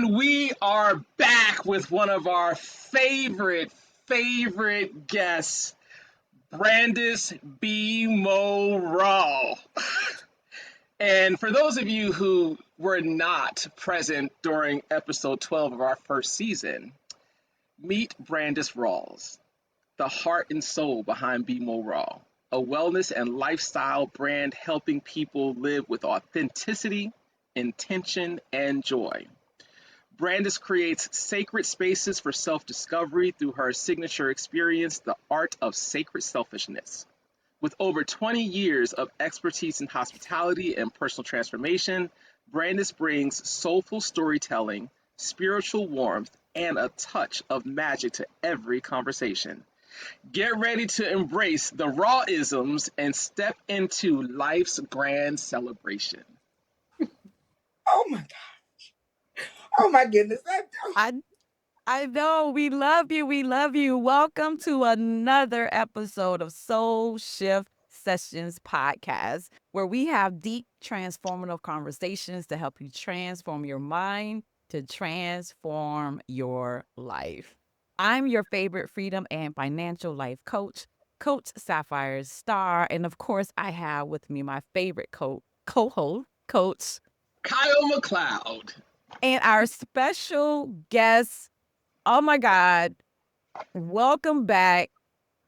And we are back with one of our favorite guests, Brandis B. Morale. And for those of you who were not present during episode 12 of our first season, meet Brandis Rawls, the heart and soul behind Be More Raw, a wellness and lifestyle brand helping people live with authenticity, intention, and joy. Brandis creates sacred spaces for self discovery through her signature experience, The Art of Sacred Selfishness. With over 20 years of expertise in hospitality and personal transformation, Brandis brings soulful storytelling, spiritual warmth, and a touch of magic to every conversation. Get ready to embrace the raw isms and step into life's grand celebration. Oh my God. Oh my goodness. I I know. We love you. We love you. Welcome to another episode of Soul Shift Sessions podcast, where we have deep, transformative conversations to help you transform your mind to transform your life. I'm your favorite freedom and financial life coach, Coach Sapphire Star. And of course, I have with me my favorite co-host, Coach, Kyle McLeod. and our special guest. Oh my God. Welcome back.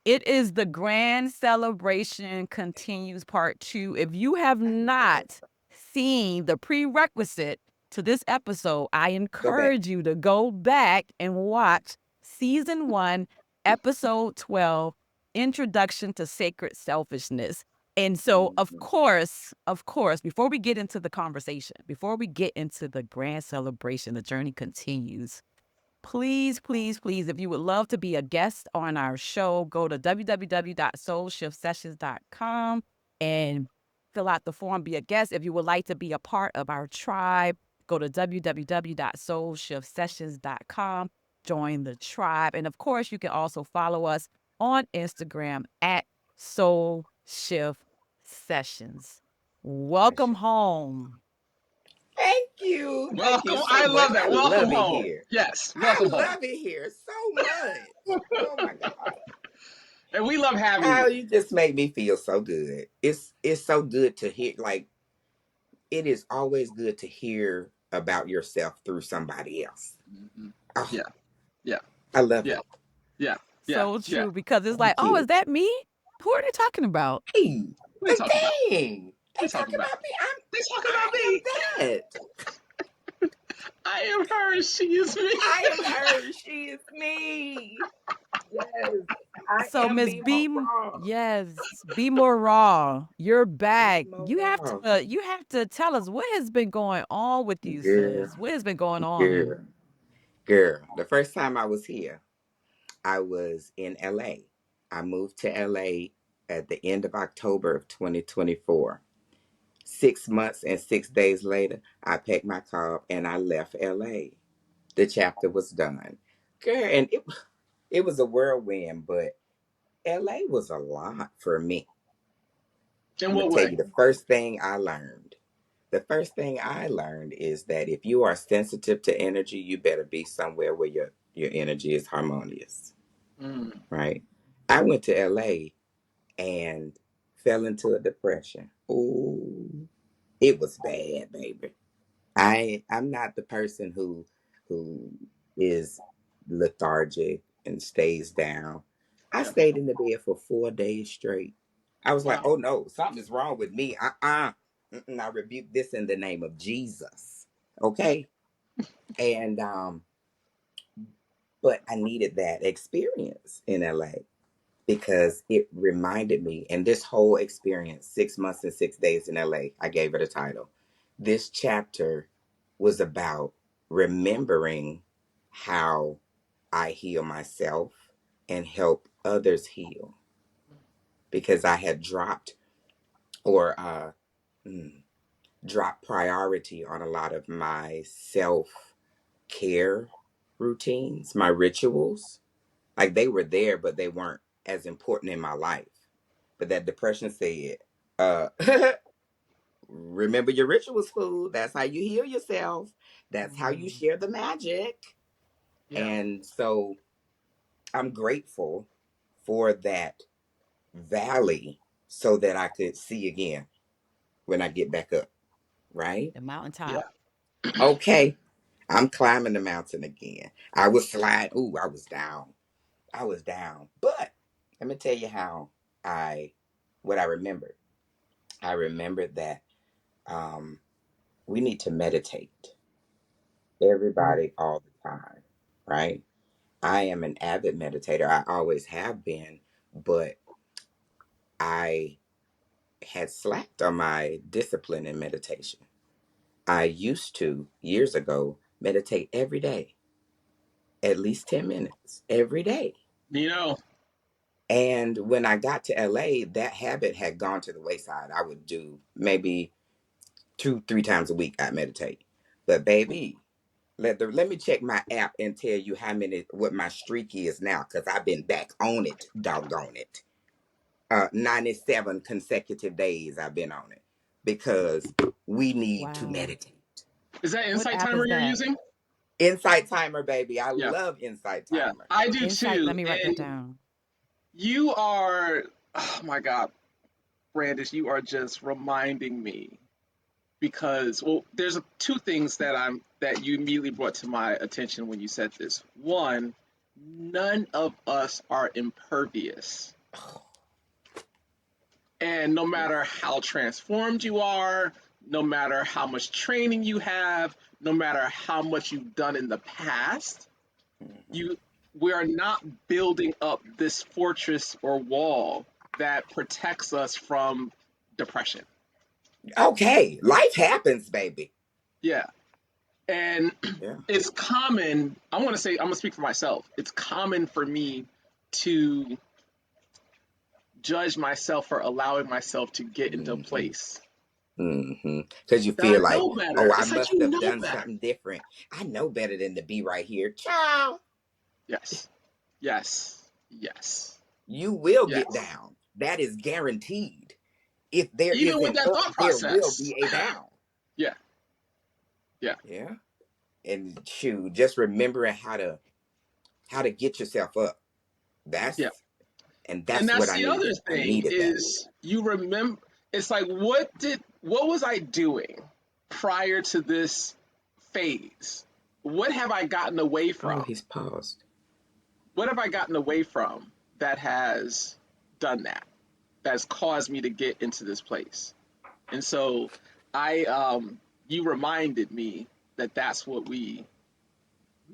It is the Grand Celebration Continues Part 2. If you have not seen the prerequisite to this episode, I Go back. encourage you to go back and watch Season 1, Episode 12, Introduction to Sacred Selfishness. And so, of course, before we get into the conversation, before we get into the grand celebration, the journey continues. Please, please, please, if you would love to be a guest on our show, go to www.soulshiftsessions.com and fill out the form, be a guest. If you would like to be a part of our tribe, go to www.soulshiftsessions.com, join the tribe. And of course, you can also follow us on Instagram at Soul Shift Sessions. Welcome home. Thank you. Thank you Welcome. so I much. love I that. Welcome love it home. here. Yes, I welcome home. love it here so much. Oh my God. And we love having How you. you just make me feel so good. It's so good to hear, like, it is always good to hear about yourself through somebody else. Mhm. Oh, Yeah, yeah, I love yeah, it. yeah, yeah, So yeah. true, because it's like, Thank oh, is you. that me? Who are they talking about? Hey, What are you talking about? dang. What are They you talking talking about? about me. They talking I about me. am that. I am her. She is me. I am her. She is me. Yes, I So am Miss be more B, wrong. yes, be more raw. You're Be back. more wrong. You have to tell us what has been going on with you, Girl, sis. What has been going on? girl, girl. The first time I was here, I was in LA. I moved to LA at the end of October of 2024. 6 months and 6 days later, I packed my car up and I left LA. The chapter was done. Girl, and it was a whirlwind, but LA was a lot for me. In I'm gonna what tell way? you the first thing I learned. The first thing I learned is that if you are sensitive to energy, you better be somewhere where your energy is harmonious, Mm. right? I went to LA and fell into a depression. Ooh, it was bad, baby. I'm not the person who is lethargic and stays down. I Yeah. stayed in the bed for 4 days straight. I was like, Wow. oh no, something's wrong with me. I rebuke this in the name of Jesus. Okay. And but I needed that experience in LA because it reminded me, and this whole experience, 6 months and 6 days in LA, I gave it a title. This chapter was about remembering how I heal myself and help others heal because I had dropped or mm, dropped priority on a lot of my self care routines, my rituals. Like they were there, but they weren't as important in my life. But that depression said, uh, remember your rituals, food. That's how you heal yourself. That's how you Mm. share the magic. Yeah. And so I'm grateful for that valley so that I could see again when I get back up, right? The Yeah. mountaintop. Okay, I'm climbing the mountain again. I was sliding. Ooh, I was down. I was down. But let me tell you how I, what I remembered. I remembered that um, we need to meditate, everybody, all the time, right? I am an avid meditator. I always have been, but I had slacked on my discipline in meditation. I used to, years ago, meditate every day, at least 10 minutes every day. You know, And when I got to LA, that habit had gone to the wayside. I would do maybe 2, 3 times a week, I meditate. But baby, let me check my app and tell you what my streak is now, because I've been back on it, doggone it. 97 consecutive days I've been on it because we need to Wow. meditate. is that What Insight app Timer is you're that? using? Insight Timer, baby. I Yeah. love Insight Yeah. Timer. I do Insight. too. Let me write that And down. you are, oh my God, Brandis, you are just reminding me because, well, there's two things that you immediately brought to my attention when you said this. One, none of us are impervious. And no matter how transformed you are, no matter how much training you have, no matter how much you've done in the past, Mhm. you we are not building up this fortress or wall that protects us from depression. Okay, life happens, baby. Yeah. And Yeah. it's common, I'm gonna speak for myself. It's common for me to judge myself for allowing myself to get into a Hmm. place Because you that I feel like, know oh, better. I It's like must you have know done better. something different. I know better than to be right here. Ciao. Yes. Yes. Yes. You will get Yes. down. That is guaranteed. If there Even is with an that up, thought there will process. be a down. Yeah. Yeah. Yeah. And shoot, just remembering how to get yourself up. Yeah. That's And that's what that's I the other needed. I thing needed that. is you remember it's like what was I doing prior to this phase? What have I gotten away Oh, from? he's paused. What have I gotten away from that has done that? That's caused me to get into this place. And so I you reminded me that that's what we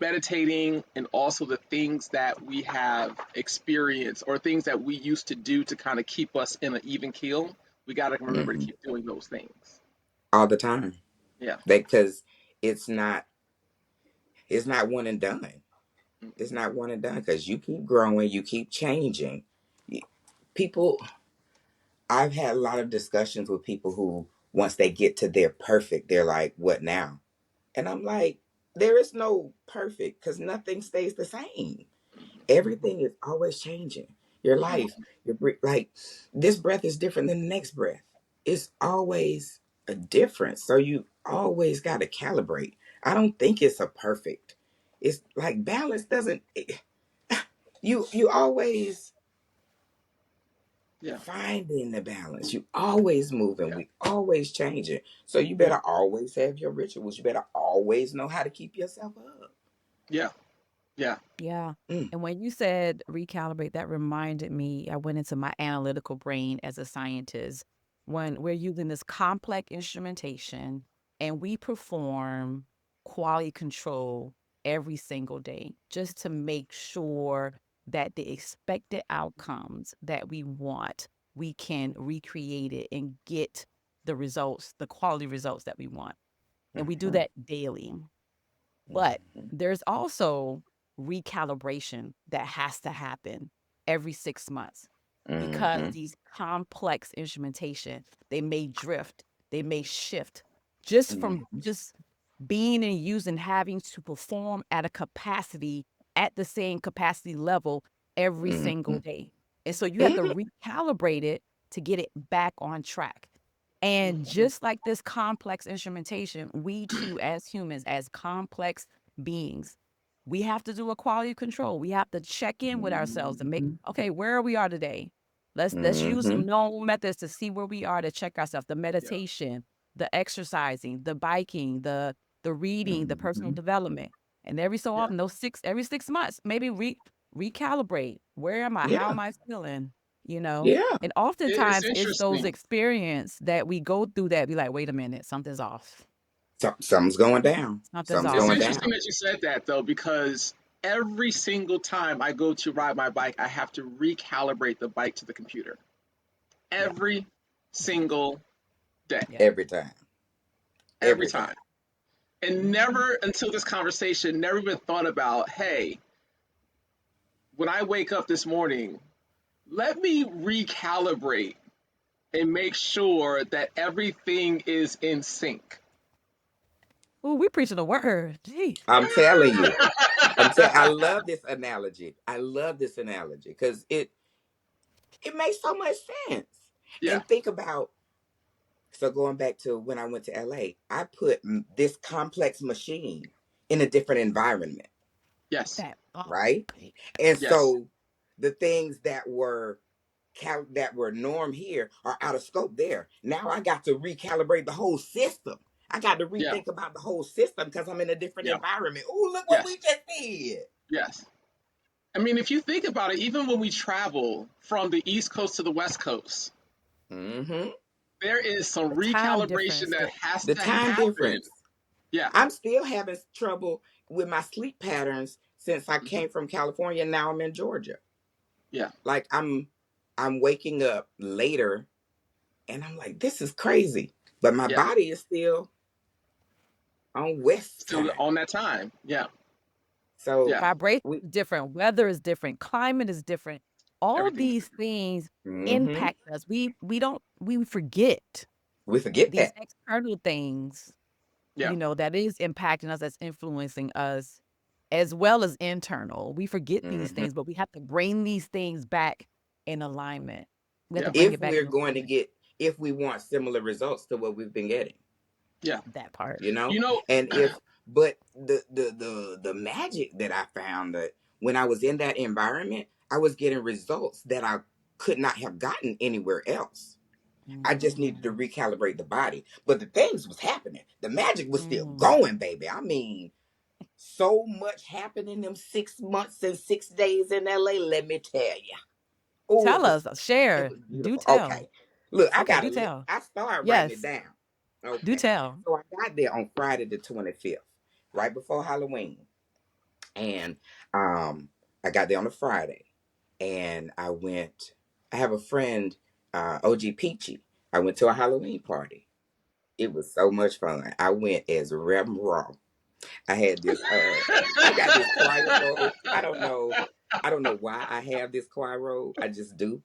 meditating and also the things that we have experienced or things that we used to do to kind of keep us in an even keel. We got to remember to Hmm. keep doing those things. All the time. Yeah. Because it's not it's not one and done. It's not one and done because you keep growing, you keep changing. People, I've had a lot of discussions with people who, once they get to their perfect, they're like, what now? And I'm like, there is no perfect because nothing stays the same. Everything is always changing. Your life, like this breath is different than the next breath. It's always a difference. So you always got to calibrate. I don't think it's a perfect. It's like balance doesn't. You always Yeah. finding the balance. You always moving. Yeah. We always changing. So you Yeah. better always have your rituals. You better always know how to keep yourself up. Yeah. Yeah. Yeah. Mm, And when you said recalibrate, that reminded me, I went into my analytical brain as a scientist when we're using this complex instrumentation and we perform quality control every single day just to make sure that the expected outcomes that we want, we can recreate it and get the results, the quality results that we want. And we do mhm, that daily. But mhm, there's also recalibration that has to happen every 6 months because mhm, these complex instrumentation, they may drift, they may shift just mhm, from just being and using having to perform at a capacity at the same capacity level every single mhm, day. And so you have to mhm. recalibrate it to get it back on track. And just like this complex instrumentation, we too, as humans, as complex beings, we have to do a quality control. We have to check in with ourselves and make, okay, where we are today. Let's use Mm-hmm. some known methods to see where we are, to check ourselves. The Yeah. meditation, the exercising, the biking, the reading, the personal Mm-hmm. development. And every so Yeah. often, every 6 months, maybe recalibrate. Where am I? How Yeah. am I feeling? You know? Yeah. And It's oftentimes it's those interesting. experience that we go through that be like, wait a minute, something's off. Something's going down. Something's Something's It's off. going interesting down. that you said that though, because every single time I go to ride my bike, I have to recalibrate the bike to the computer. Yeah. Every Yeah. single day. Yeah. Every time. Every Every time. time. And never until this conversation, never even thought about, hey, when I wake up this morning, let me recalibrate and make sure that everything is in sync. Ooh, we preaching the word. Jeez. I'm telling you. I love this analogy. I love this analogy because it makes so much sense. Yeah. And think about, so going back to when I went to LA, I put this complex machine in a different environment, Yes. That right? And Yes. so the things that were norm here are out of scope there. Now I got to recalibrate the whole system. I got to Yeah. rethink about the whole system because I'm in a different Yeah. environment. Oh, look what we Yes. just did. Yes. I mean, if you think about it, even when we travel from the East Coast to the West Coast, Mm-hmm. there is some the time recalibration difference. that has The to time happen. difference. Yeah. I'm still having trouble with my sleep patterns since I Hmm. came from California. And now I'm in Georgia. Yeah. Like I'm waking up later, and I'm like, this is crazy. But my Yeah. body is still on West Still time. on that time. Yeah. So Yeah. Vibration we. is different, weather is different, climate is different. All Everything's these different. things Mm-hmm. impact us. We forget We forget these that. external things, Yeah. that is impacting us, that's influencing us, as well as internal. We forget these Mm-hmm. things, but we have to bring these things back in alignment. We have to Yeah. bring If it back we're in going to alignment. get, if we want similar results to what we've been getting, Yeah. That part. you know, You know, and if, but the magic that I found, that when I was in that environment, I was getting results that I could not have gotten anywhere else. I just needed to Mm, recalibrate the body, but the things was happening. The magic was still mm. going, baby. I mean, so much happened in them 6 months and 6 days in LA. Let me tell you. Oh, Tell us, it share, was do beautiful. tell. Okay, look, Okay, do tell. I started writing it Yes, down. do Okay, tell. so I got there on Friday the 25th, right before Halloween, and I got there on a Friday, and I went. I have a friend, OG Peachy. I went to a Halloween party. It was so much fun. I went as Rem Raw. I had this I got this choir robe. I don't know why I have this choir robe. I just do.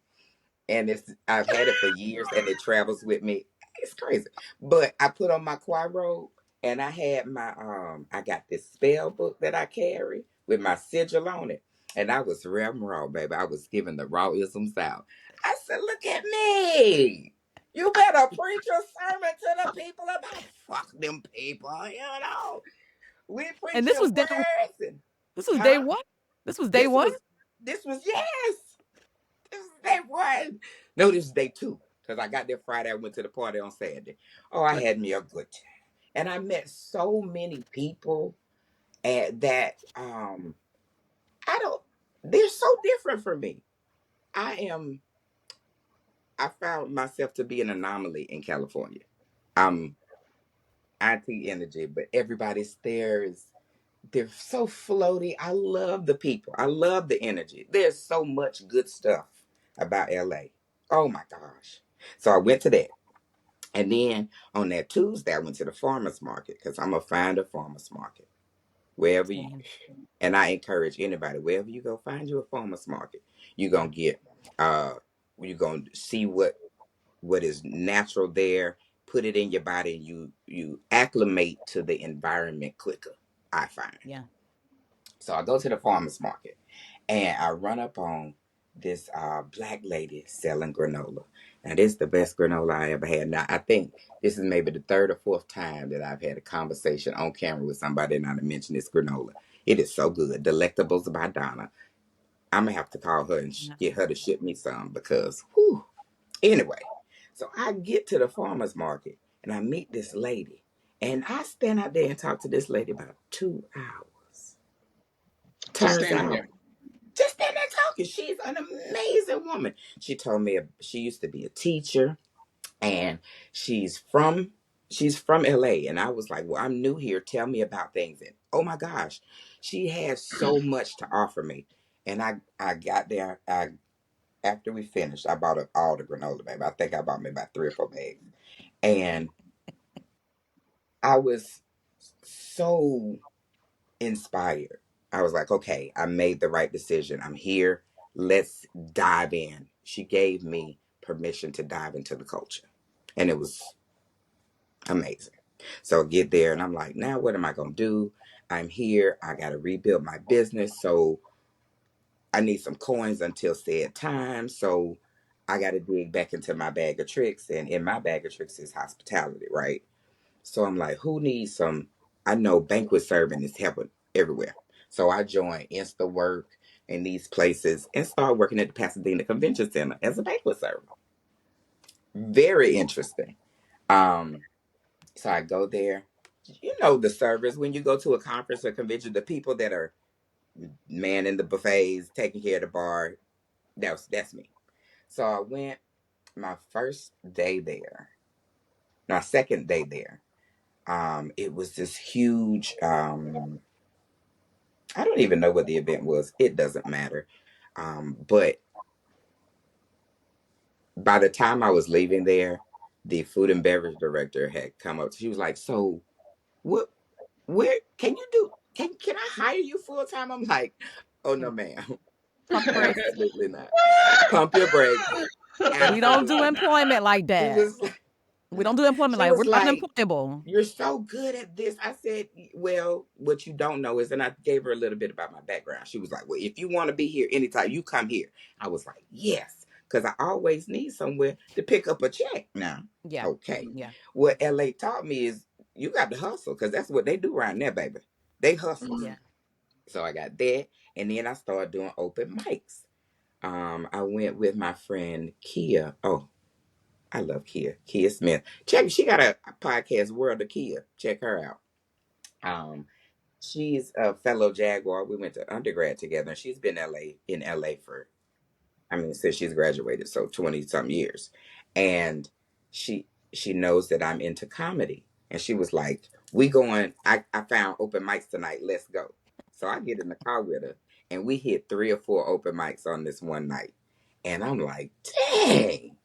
And I've had it for years and it travels with me. It's crazy. But I put on my choir robe and I had my I got this spell book that I carry with my sigil on it. And I was Reverend Raw, baby. I was giving the raw isms out. I said, look at me. You better preach a sermon to the people about fuck them people, you know. We And preach this your was day words and this was day huh? one? This was day This one? was yes. This is day one. No, this is day two. Because I got there Friday. I went to the party on Saturday. Oh, I had me a good time. And I met so many people that I don't they're so different from me. I am I found myself to be an anomaly in California. I'm anti energy, but everybody's there is they're so floaty. I love the people. I love the energy. There's so much good stuff about LA. Oh my gosh. So I went to that. And then on that Tuesday, I went to the farmer's market because I'm a find a farmer's market. Wherever you, Same. and I encourage anybody, wherever you go, find you a farmer's market. You're Yeah. going to get, you're going to see what is natural there, put it in your body, and you acclimate to the environment quicker, I find. Yeah. So I go to the farmer's market and I run up on this black lady selling granola. And this is the best granola I ever had. Now, I think this is maybe the third or fourth time that I've had a conversation on camera with somebody and I mentioned this granola. It is so good. Delectables by Donna. I'm going to have to call her and get her to ship me some because, whew. Anyway, so I get to the farmer's market and I meet this lady. And I stand out there and talk to this lady about 2 hours. Just Turns standing out, there. just standing there talking. She's an amazing woman. She told me she used to be a teacher and she's from LA. And I was like, well, I'm new here. Tell me about things. And oh my gosh, she has so much to offer me. And I got there. After we finished, I bought up all the granola, baby. I think I bought me about 3 or 4 bags. And I was so inspired. I was like, okay, I made the right decision. I'm here. Let's dive in. She gave me permission to dive into the culture. And it was amazing. So I get there and I'm like, now what am I going to do? I'm here. I got to rebuild my business. So I need some coins until said time. So I got to dig back into my bag of tricks. And in my bag of tricks is hospitality, right? So I'm like, who needs some? I know banquet serving is helping everywhere. So I joined Insta Work in these places and started working at the Pasadena Convention Center as a banquet server. Very interesting. Um, so I go there. You know the servers when you go to a conference or convention, the people that are manning the buffets, taking care of the bar. That's me. So I went my first day there, my second day there. It was this huge. I don't even know what the event was. It doesn't matter. But by the time I was leaving there, the food and beverage director had come up. She was like, "So, what? Where can you do? Can I hire you full time?" I'm like, "Oh no, ma'am, Pump the brakes. absolutely not. Pump your brakes. We don't do Absolutely not." employment like She that. was We don't do employment she like we're was like, unemployable. "You're so good at this." I said, "Well, what you don't know is," and I gave her a little bit about my background. She was like, "Well, if you want to be here anytime, you come here." I was like, "Yes," because I always need somewhere to pick up a check. Now, Yeah. okay, Yeah. what LA taught me is you got to hustle because that's what they do around there, baby. They hustle. Yeah. So I got that, and then I started doing open mics. I went with my friend Kia. Oh, I love Kia. Kia Smith. Check. She got a podcast, World of Kia. Check her out. Um, she's a fellow Jaguar. We went to undergrad together, and she's been in LA for, I mean, since she's graduated, so 20 some years. And she knows that I'm into comedy, and she was like, "We going? I found open mics tonight. Let's go." So I get in the car with her, and we hit 3 or 4 open mics on this one night. And I'm like, "Dang,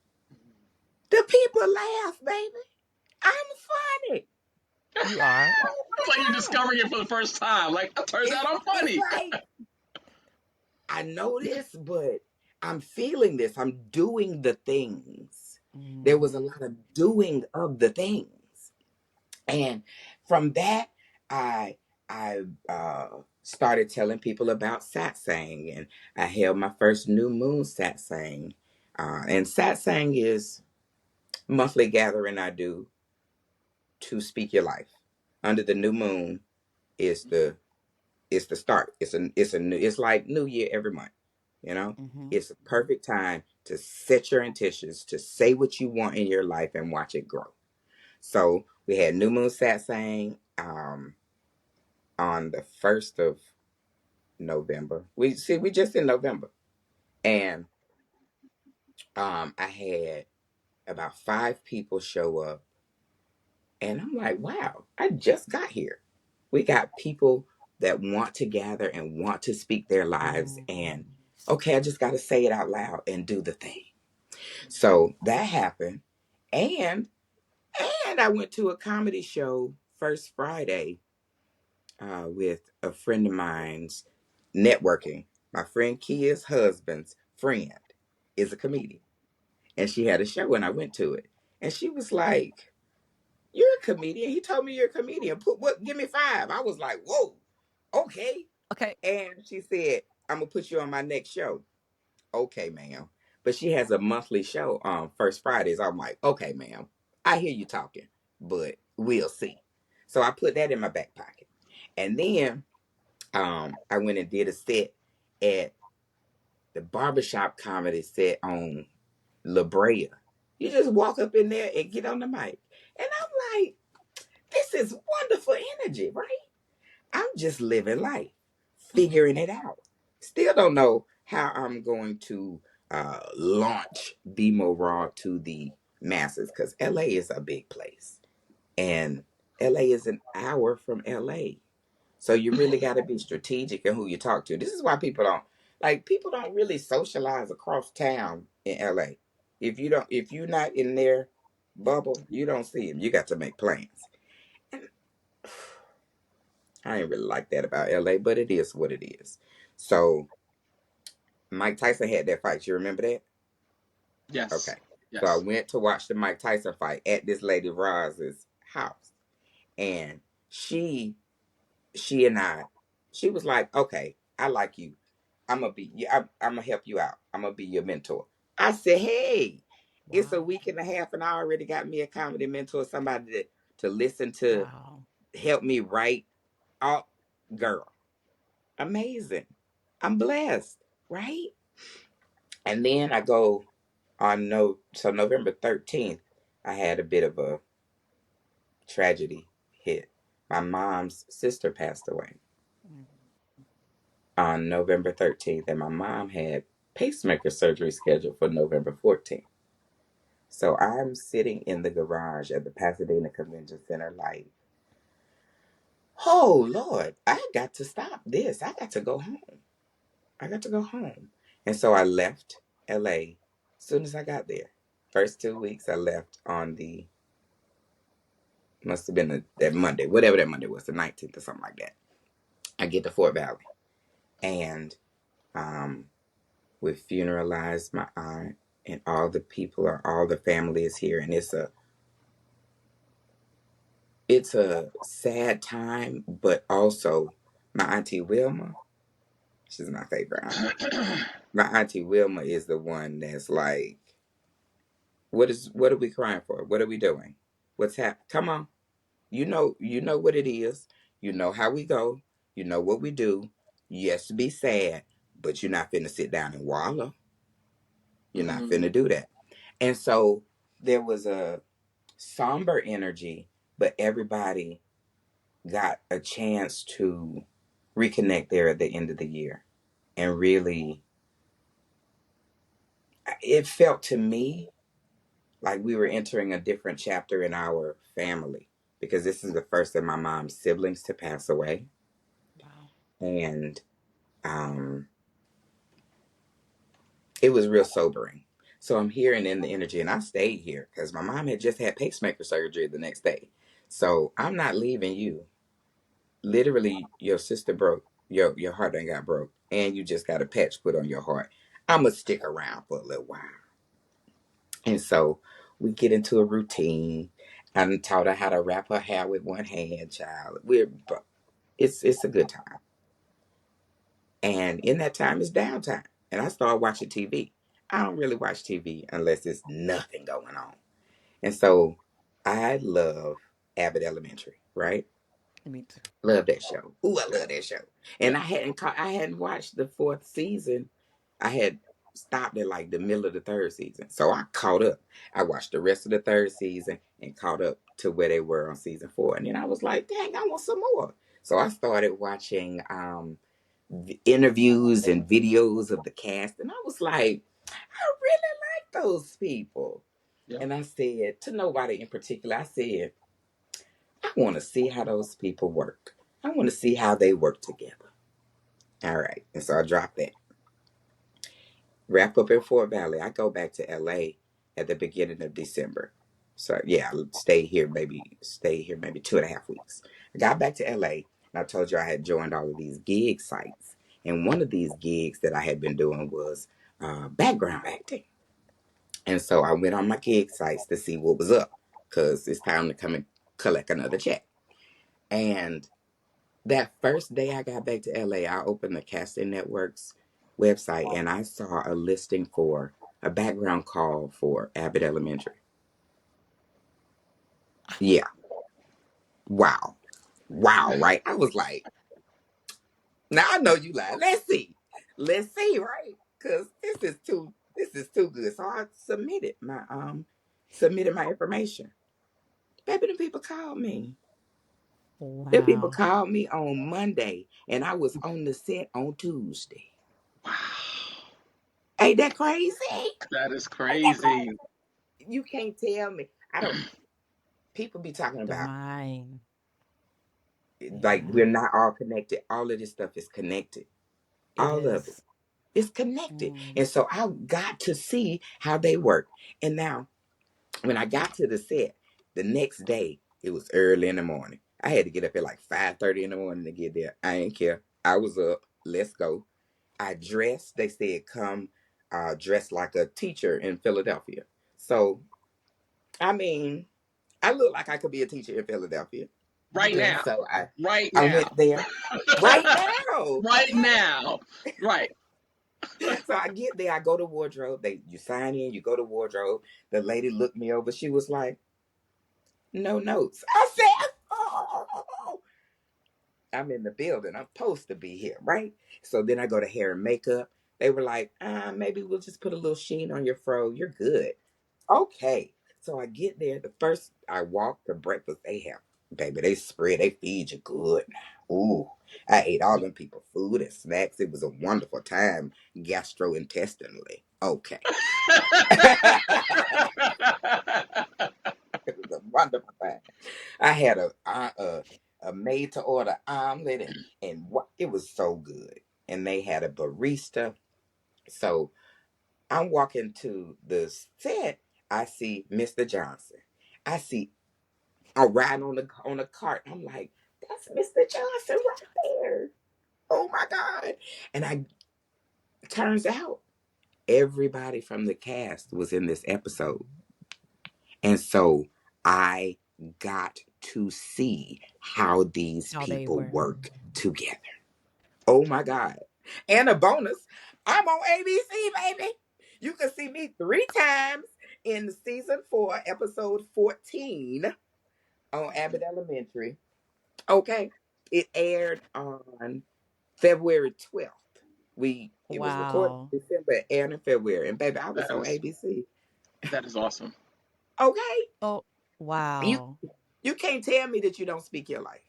the people laugh, baby. I'm funny." You are. It's like you're discovering it for the first time. Like, it turns out I'm It's funny. like I know this, but I'm feeling this. I'm doing the things. There was a lot of doing of the things, and from that, I I started telling people about satsang, and I held my first new moon satsang. And satsang is monthly gathering I do to speak your life. Under the new moon is the start. It's like New Year every month. You know, Mm-hmm. it's a perfect time to set your intentions, to say what you want in your life, and watch it grow. So we had New Moon Satsang on the 1st of November. We just in November, and I had about 5 people show up, and I'm like, wow, I just got here. We got people that want to gather and want to speak their lives, and okay, I just got to say it out loud and do the thing. So that happened, and I went to a comedy show first Friday with a friend of mine's networking. My friend Kia's husband's friend is a comedian, and she had a show, and I went to it, and she was like, "You're a comedian." He told me you're a comedian. Put what? Give me 5. I was like, "Whoa, okay." Okay. And she said, "I'm gonna put you on my next show." Okay, ma'am. But she has a monthly show on first Fridays. I'm like, okay, ma'am, I hear you talking, but we'll see. So I put that in my back pocket. And then I went and did a set at the barbershop comedy set on La Brea. You just walk up in there and get on the mic. And I'm like, this is wonderful energy, right? I'm just living life, figuring it out. Still don't know how I'm going to launch BMO Raw to the masses because LA is a big place. And LA is an hour from LA. So you really got to be strategic in who you talk to. This is why people don't really socialize across town in LA. If you're not in their bubble, you don't see them. You got to make plans. And I ain't really like that about LA, but it is what it is. So Mike Tyson had that fight. You remember that? Yes. Okay. So I Yes. went to watch the Mike Tyson fight at this lady Roz's house, and she she and I, she was like, "Okay, I like you. I'm gonna help you out. I'm gonna be your mentor." I said, "Hey, it's a Wow. week and a half, and I already got me a comedy mentor, somebody to listen to, Wow. help me write. Oh, girl, amazing. I'm blessed, right?" And then I go on November 13th, I had a bit of a tragedy hit. My mom's sister passed away Mm. on November 13th, and my mom had pacemaker surgery scheduled for November 14th. So I'm sitting in the garage at the Pasadena Convention Center like, oh Lord, I got to stop this. I got to go home. I got to go home. And so I left LA as soon as I got there. First 2 weeks I left on the, must have been that Monday, whatever that Monday was, the 19th or something like that. I get to Fort Valley, and um, we funeralized my aunt, and all the family is here, and it's a sad time, but also my auntie Wilma, she's my favorite auntie. My auntie Wilma is the one that's like, what are we crying for? What are we doing? What's happening? Come on. You know what it is. You know how we go. You know what we do. Yes, be sad, but you're not finna sit down and wallow. You're not Mhm. finna do that. And so there was a somber energy, but everybody got a chance to reconnect there at the end of the year. And really, it felt to me like we were entering a different chapter in our family because this is the first of my mom's siblings to pass away. Wow. And um, it was real sobering. So I'm hearing in the energy, and I stayed here because my mom had just had pacemaker surgery the next day. So I'm not leaving you. Literally, your sister broke, your heart done got broke, and you just got a patch put on your heart. I'm going to stick around for a little while. And so we get into a routine. I taught her how to wrap her hair with one hand, child. It's a good time. And in that time, it's downtime. And I started watching TV. I don't really watch TV unless there's nothing going on. And so I love Abbott Elementary, right? Me too. Love that show. Ooh, I Yeah. love that show. And Yeah. I hadn't watched the fourth season. I had stopped at like the middle of the third season. So I caught up. I watched the rest of the third season and caught up to where they were on season four. And then I was like, dang, I want some more. So I started watching interviews and videos of the cast. And I was like, I really like those people. Yeah. And I said to nobody in particular, I said, I want to see how those people work. I want to see how they work together. All right. And so I dropped that. Wrap up in Fort Valley. I go back to LA at the beginning of December. So yeah, I stay here maybe 2.5 weeks. I got back to LA and I told you I had joined all of these gig sites. And one of these gigs that I had been doing was background acting. And so I went on my gig sites to see what was up because it's time to come and collect another check. And that first day I got back to LA, I opened the Casting Network's website and I saw a listing for a background call for Abbott Elementary. Yeah. Wow. Wow, right? I was like, now I know you lying. Let's see. Let's see, right? Because this is too good. So I submitted my information. Baby, the people called me. The people Wow. called me on Monday, and I was on the set on Tuesday. Wow. Ain't that crazy? That is Ain't that crazy. crazy? You can't tell me. I don't. People be talking The about mind. like we're Yeah, not all connected. All of this stuff is connected. it All of it is. is connected, Mm. and so I got to see how they work. And now, when I got to the set, the next day it was early in the morning. I had to get up at like 5:30 in the morning to get there. I didn't care. I was up. Let's go. I dressed. They said come dressed like a teacher in Philadelphia. So I mean, I look like I could be a teacher in Philadelphia. Right And now. so Right I now. went there right now. Right Okay. now. Right. So I get there, I go to wardrobe. You sign in, you go to wardrobe. The lady looked me over. She was like, no notes. I said, oh, I'm in the building. I'm supposed to be here, right? So then I go to hair and makeup. They were like, maybe we'll just put a little sheen on your fro. You're good. Okay. So I get there. The first I walk to breakfast, they have, baby, they spread, they feed you good. Ooh, I ate all them people food and snacks. It was a wonderful time gastrointestinally. Okay. It was a wonderful time. I had a made to order omelet and it was so good. And they had a barista. So I'm walking to the set. I see Mr. Johnson. I see a ride on a cart. I'm like, that's Mr. Johnson right there. Oh my God. And I turns out everybody from the cast was in this episode. And so I got to see how these How they people work. work together. Oh my God. And a bonus, I'm on ABC, baby. You can see me 3 times in season 4, episode 14 on Abbott Elementary. Okay. It aired on February 12th. It was recorded Wow. in December, aired in February. And baby, I was That on is ABC. that is awesome. Okay. Oh, You wow. you can't tell me that you don't speak your life.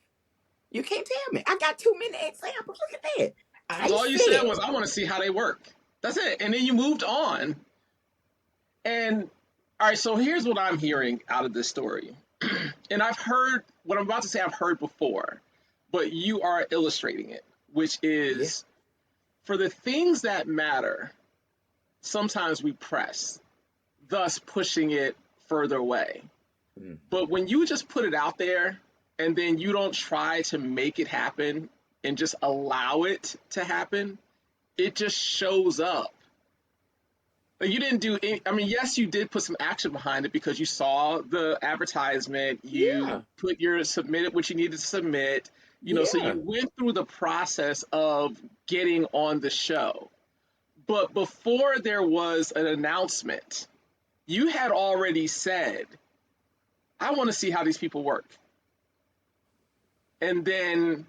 You can't tell me. I got too many examples. Look at that. Because I all you said said, was, I want to see how they work. That's it. And then you moved on. And all right, so here's what I'm hearing out of this story. And I've heard what I'm about to say, I've heard before, but you are illustrating it, which yeah. is for the things that matter, sometimes we press, thus pushing it further away. Mm. But when you just put it out there and then you don't try to make it happen and just allow it to happen, it just shows up. Like you didn't do any, I mean, yes, you did put some action behind it because you saw the advertisement, you Yeah. submitted what you needed to submit, so Yeah. you went through the process of getting on the show. But before there was an announcement, you had already said, I want to see how these people work. And then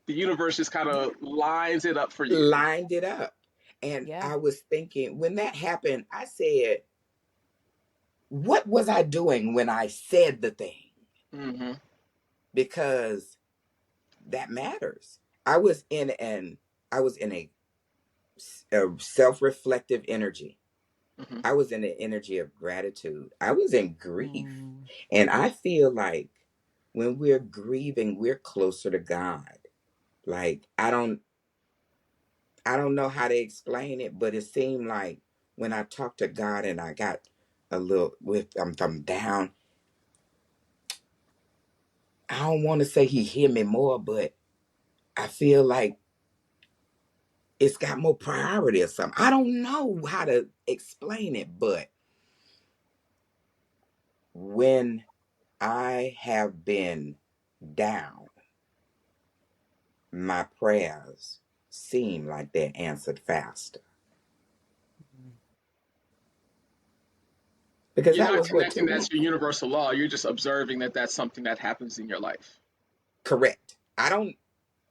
the universe just kind of lines it up for you. Lined it up. And Yeah. I was thinking, when that happened, I said, what was I doing when I said the thing? Mm-hmm. Because that matters. I was in an I was in a self-reflective energy. Mm-hmm. I was in an energy of gratitude. I was in grief. Mm. And I feel like when we're grieving, we're closer to God. Like I don't know how to explain it, but it seemed like when I talked to God and I got a little I'm down, I don't want to say he hear me more, but I feel like it's got more priority or something. I don't know how to explain it, but when I have been down, my prayers seem like they're answered faster. Because You're that not was what, connecting 2 that to weeks? universal law. You're just observing that that's something that happens in your life. Correct. I don't,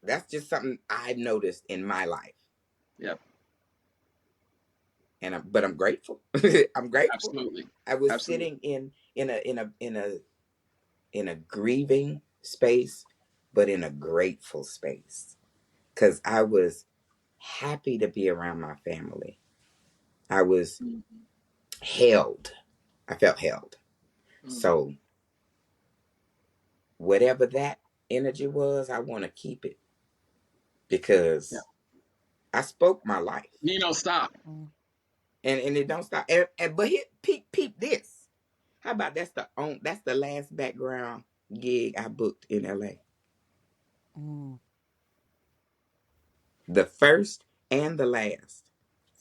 that's just something I've noticed in my life. Yep. But I'm grateful. I'm grateful. Absolutely. I was Absolutely. sitting in a grieving space, but in a grateful space. Because I was happy to be around my family. I was Mm-hmm. held. I felt held. Mm-hmm. So whatever that energy was, I want to keep it Yeah. because I spoke my life, You don't stop. Mm, and it don't stop. But peep this. How about that's the last background gig I booked in LA. mm. The first and the last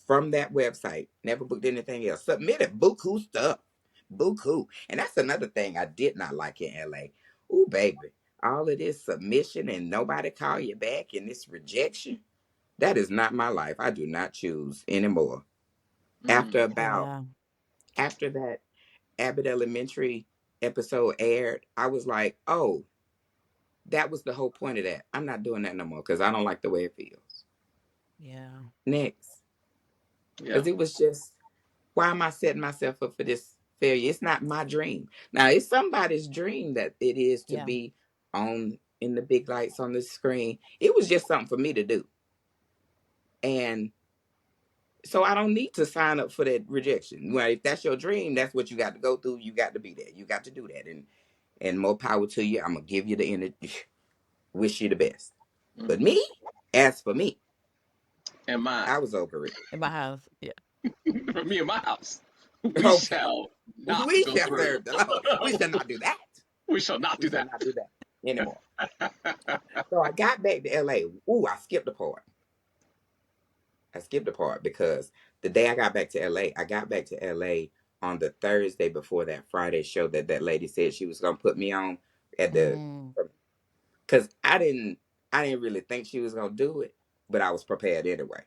from that website. Never booked anything else. Submitted buku stuff. Buku. And that's another thing I did not like in LA. Ooh, baby. All of this submission and nobody call you back and this rejection. That is not my life. I do not choose anymore. After Mm. about Yeah. after that Abbott Elementary episode aired, I was like, oh, that was the whole point of that. I'm not doing that no more because I don't like the way it feels. Yeah. Next. Yeah. Because it was just, why am I setting myself up for this failure? It's not my dream. Now, it's somebody's dream that it is to Yeah. be on in the big lights on the screen. It was just something for me to do. And so I don't need to sign up for that rejection. Well, if that's your dream, that's what you got to go through. You got to be there. You got to do that. And more power to you. I'm gonna give you the energy. Wish you the best. But Mm-hmm. me, as for me, And mine. I was over it. In my house. Yeah. For me and my house, we Okay. shall not We go shall through. serve the Lord. We shall not do that. We shall not We do shall that. not do that anymore. So I got back to LA. Ooh, I skipped a part. I skipped a part because the day I got back to LA, I got back to LA on the Thursday before that Friday show that lady said she was gonna put me on at the, Mm. because I didn't really think she was gonna do it, but I was prepared anyway.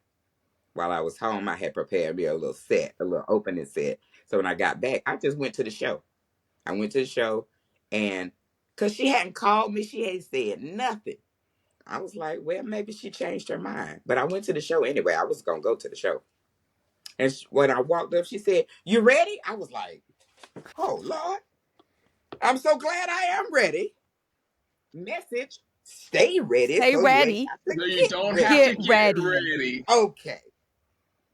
While I was home, I had prepared me a little set, a little opening set. So when I got back, I just went to the show. I went to the show, and because she hadn't called me, she hadn't said nothing. I was like, well, maybe she changed her mind. But I went to the show anyway. I was going to go to the show. And when I walked up, she said, you ready? I was like, oh, Lord, I'm so glad I am ready. Message, stay ready Stay so you ain't ready. got to No, you get don't have ready. to Get get ready. ready. Okay.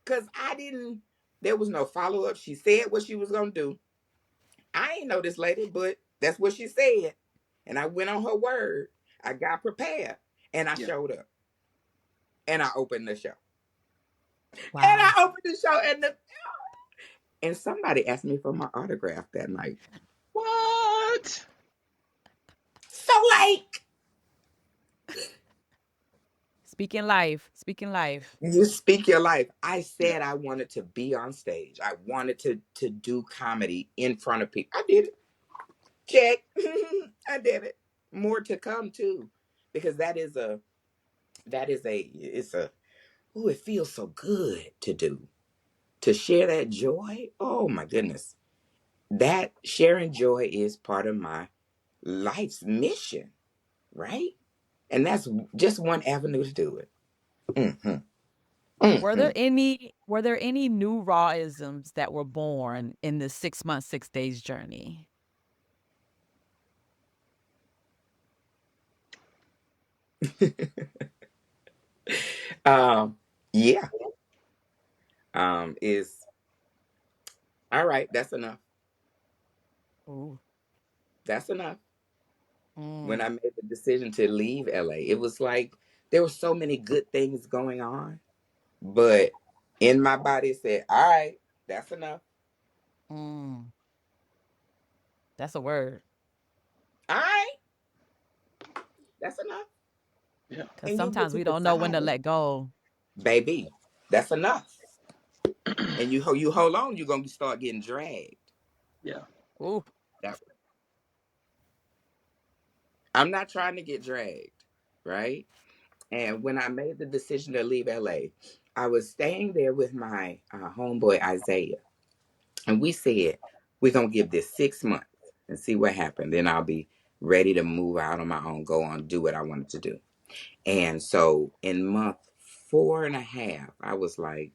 Because there was no follow up. She said what she was going to do. I ain't know this lady, but that's what she said. And I went on her word. I got prepared and I Yeah. showed up and I opened the show. And Wow. I opened the show and somebody asked me for my autograph that night. What? So like Speaking life. Speaking life. you speak your life. I Yeah. said I wanted to be on stage. I wanted to do comedy in front of people. I did it. Check. I did it. More to come too. Because it's a oh, it feels so good to do. To share that joy. Oh my goodness. That sharing joy is part of my life's mission, right? And that's just one avenue to do it. Mm-hmm. Mm-hmm. Were there any new rawisms that were born in the 6 months, 6 days journey? um, yeah. Is all right. That's enough. Ooh. That's enough. When Mm. I made the decision to leave LA, it was like there were so many good things going on, but in my body it said, "All right, that's enough. Mm. That's a word. All right, that's enough." Because And you get sometimes to we don't know when to decide, let go. baby, that's enough. And you hold on, you're gonna start getting dragged. Yeah. Ooh. That I'm not trying to get dragged, right? And when I made the decision to leave LA, I was staying there with my homeboy Isaiah, and we said, We're going to give this 6 months and see what happens. Then I'll be ready to move out on my own, go on, do what I wanted to do. And so in month 4.5, I was like,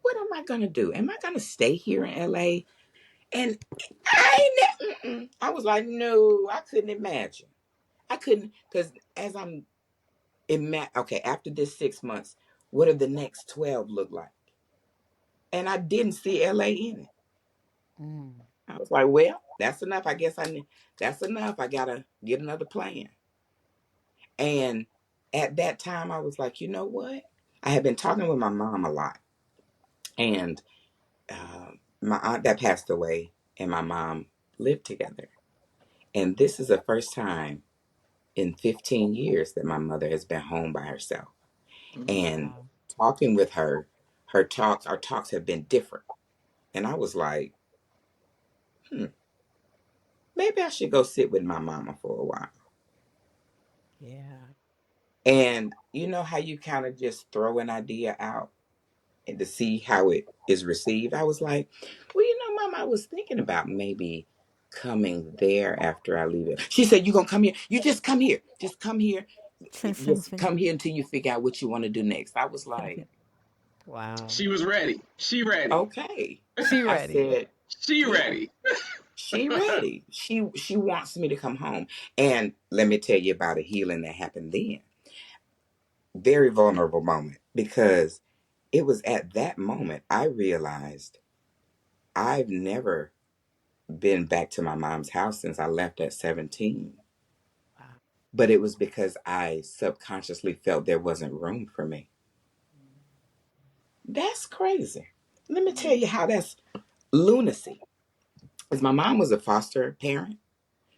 what am I going to do? Am I going to stay here in LA? And I was like, no, I couldn't imagine. I couldn't, because as I'm okay, after this 6 months, what do the next 12 look like? And I didn't see LA in it. I was like, well, that's enough. I guess that's enough. I gotta get another plan. And at that time, I was like, you know what? I had been talking with my mom a lot, and my aunt that passed away and my mom lived together. And this is the first time in 15 years that my mother has been home by herself. And Wow. talking with her, our talks have been different. And I was like, maybe I should go sit with my mama for a while. Yeah. And you know how you kind of just throw an idea out and to see how it is received? I was like, well, Mom, I was thinking about maybe coming there after I leave it. She said, you going to come here? You just come here. Just come here. Just come here until you figure out what you want to do next. I was like, Wow. She was ready. She ready. okay. She I ready. said, She yeah, ready. she ready. She wants me to come home. And let me tell you about a healing that happened then. Very vulnerable moment, because it was at that moment I realized I've never been back to my mom's house since I left at 17. Wow. But it was because I subconsciously felt there wasn't room for me. That's crazy. Let me tell you how that's lunacy. Because my mom was a foster parent.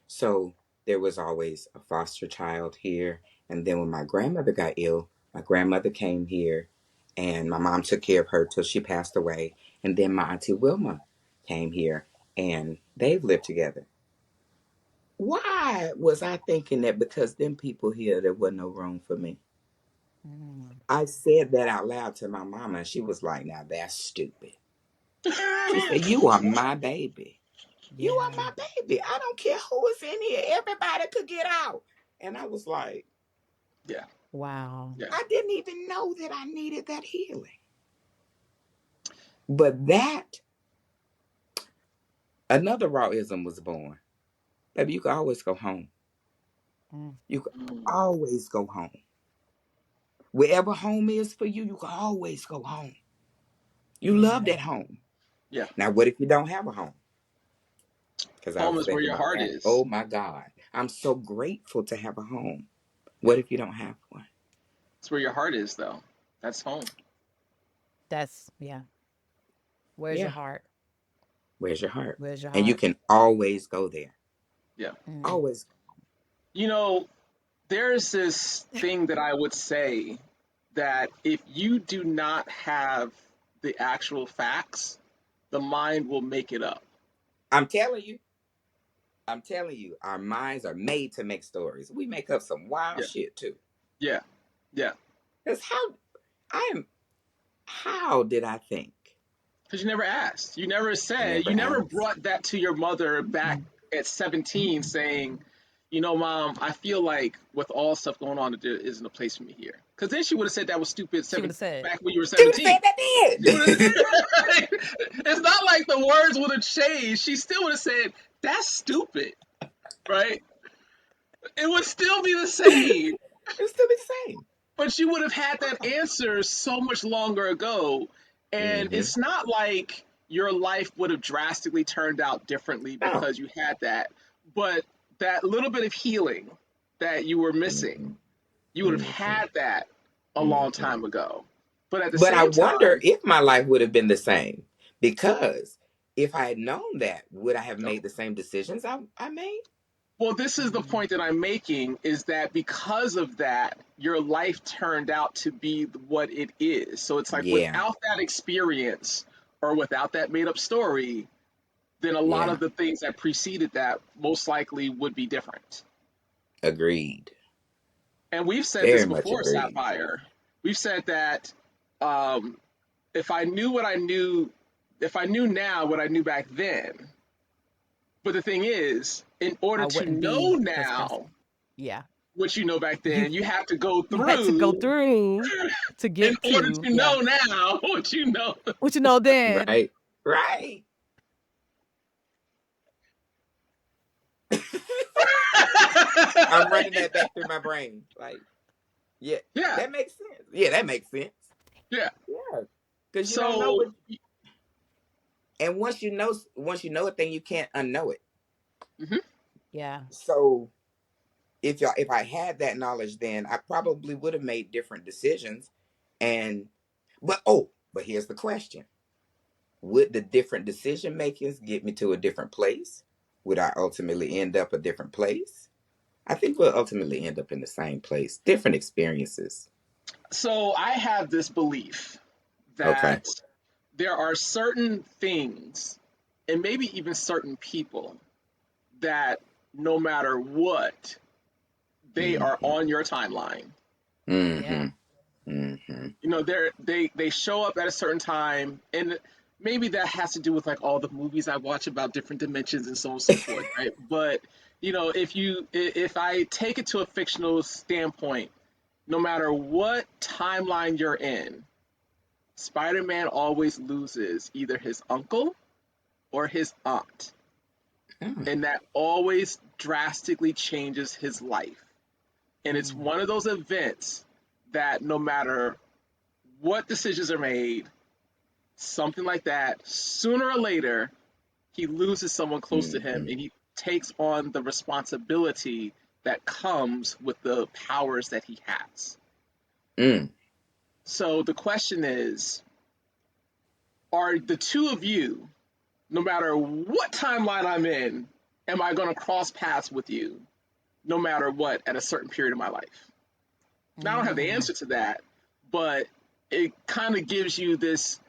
So there was always a foster child here. And then when my grandmother got ill, my grandmother came here and my mom took care of her till she passed away. And then my auntie Wilma came here and they've lived together. Why was I thinking that because them people here, there wasn't no room for me? I said that out loud to my mama and she was like, now that's stupid. She said, you are my baby. You are Yeah. my baby. I don't care who is in here. Everybody could get out. And I was like, Yeah. Wow. Yeah. I didn't even know that I needed that healing. But that, another rawism was born. Baby, you can always go home. You can always go home. Wherever home is for you, you can always go home. You love Yeah. that home. Yeah. Now, what if you don't have a home? Because I Home was is where thinking your about heart that. is. Oh my God. I'm so grateful to have a home. What if you don't have one? It's where your heart is, though. That's home. That's yeah. Where's your Yeah. heart? Where's your heart? Where's your And you heart? can always go there. Yeah. Always. You know, there's this thing that I would say that if you do not have the actual facts, the mind will make it up. I'm telling you. I'm telling you, our minds are made to make stories. We make up some wild Yeah. shit too. Yeah. Yeah. Because how did I think? Because you never asked. You never I said, never you never asked. brought that to your mother back at 17 saying, Mom, I feel like with all stuff going on, there isn't a place for me here. Because then she would have said that was stupid She would have said. back when you were She would have 17. said that She would have then. said, it's not like the words would have changed. She still would have said, that's stupid, right? It would still be the same. It would still be the same. But you would have had that answer so much longer ago. And Mm-hmm. it's not like your life would have drastically turned out differently No. because you had that. But that little bit of healing that you were missing, Mm-hmm. you would have Mm-hmm. had that a long Mm-hmm. time ago. But at the But I same wonder time, if my life would have been the same. Because if I had known that, would I have made the same decisions I made? well, this is the point that I'm making is that because of that, your life turned out to be what it is. So it's like Yeah. without that experience or without that made up story, then a lot Yeah. of the things that preceded that most likely would be different. Agreed. And we've said this Very much before, agreed. Sapphire. We've said that um, if I knew what I knew if I knew now what I knew back then. But the thing is, in order I to wouldn't know be this person. now Yeah. what you know back You then, you have to go you had to go through through to in get order to, to yeah. know now what you know. What you know then. Right. Right. I'm running that back through my brain. Like, yeah, Yeah, that makes sense. Yeah, that makes sense. yeah. Yeah. Because you don't know So, what, and once you know a thing, you can't unknow it. mhm. Yeah. So if I had that knowledge, then I probably would have made different decisions. And but here's the question: would the different decision makings get me to a different place? Would I ultimately end up a different place? I think we'll ultimately end up in the same place, different experiences. So I have this belief Okay. that there are certain things and maybe even certain people that no matter what, they are Mm-hmm. on your timeline. Yeah. Mm-hmm. Mm-hmm. They show up at a certain time, and maybe that has to do with like all the movies I watch about different dimensions and so on and so forth, right? But if I take it to a fictional standpoint, no matter what timeline you're in, Spider-Man always loses either his uncle or his aunt, and that always drastically changes his life. And it's Mm. one of those events that no matter what decisions are made, something like that, sooner or later, he loses someone close to him Mm-hmm. and he takes on the responsibility that comes with the powers that he has. Mm. So the question is, are the two of you, no matter what timeline I'm in, am I going to cross paths with you no matter what at a certain period of my life? Now I don't have the Mm. answer to that, but it kind of gives you this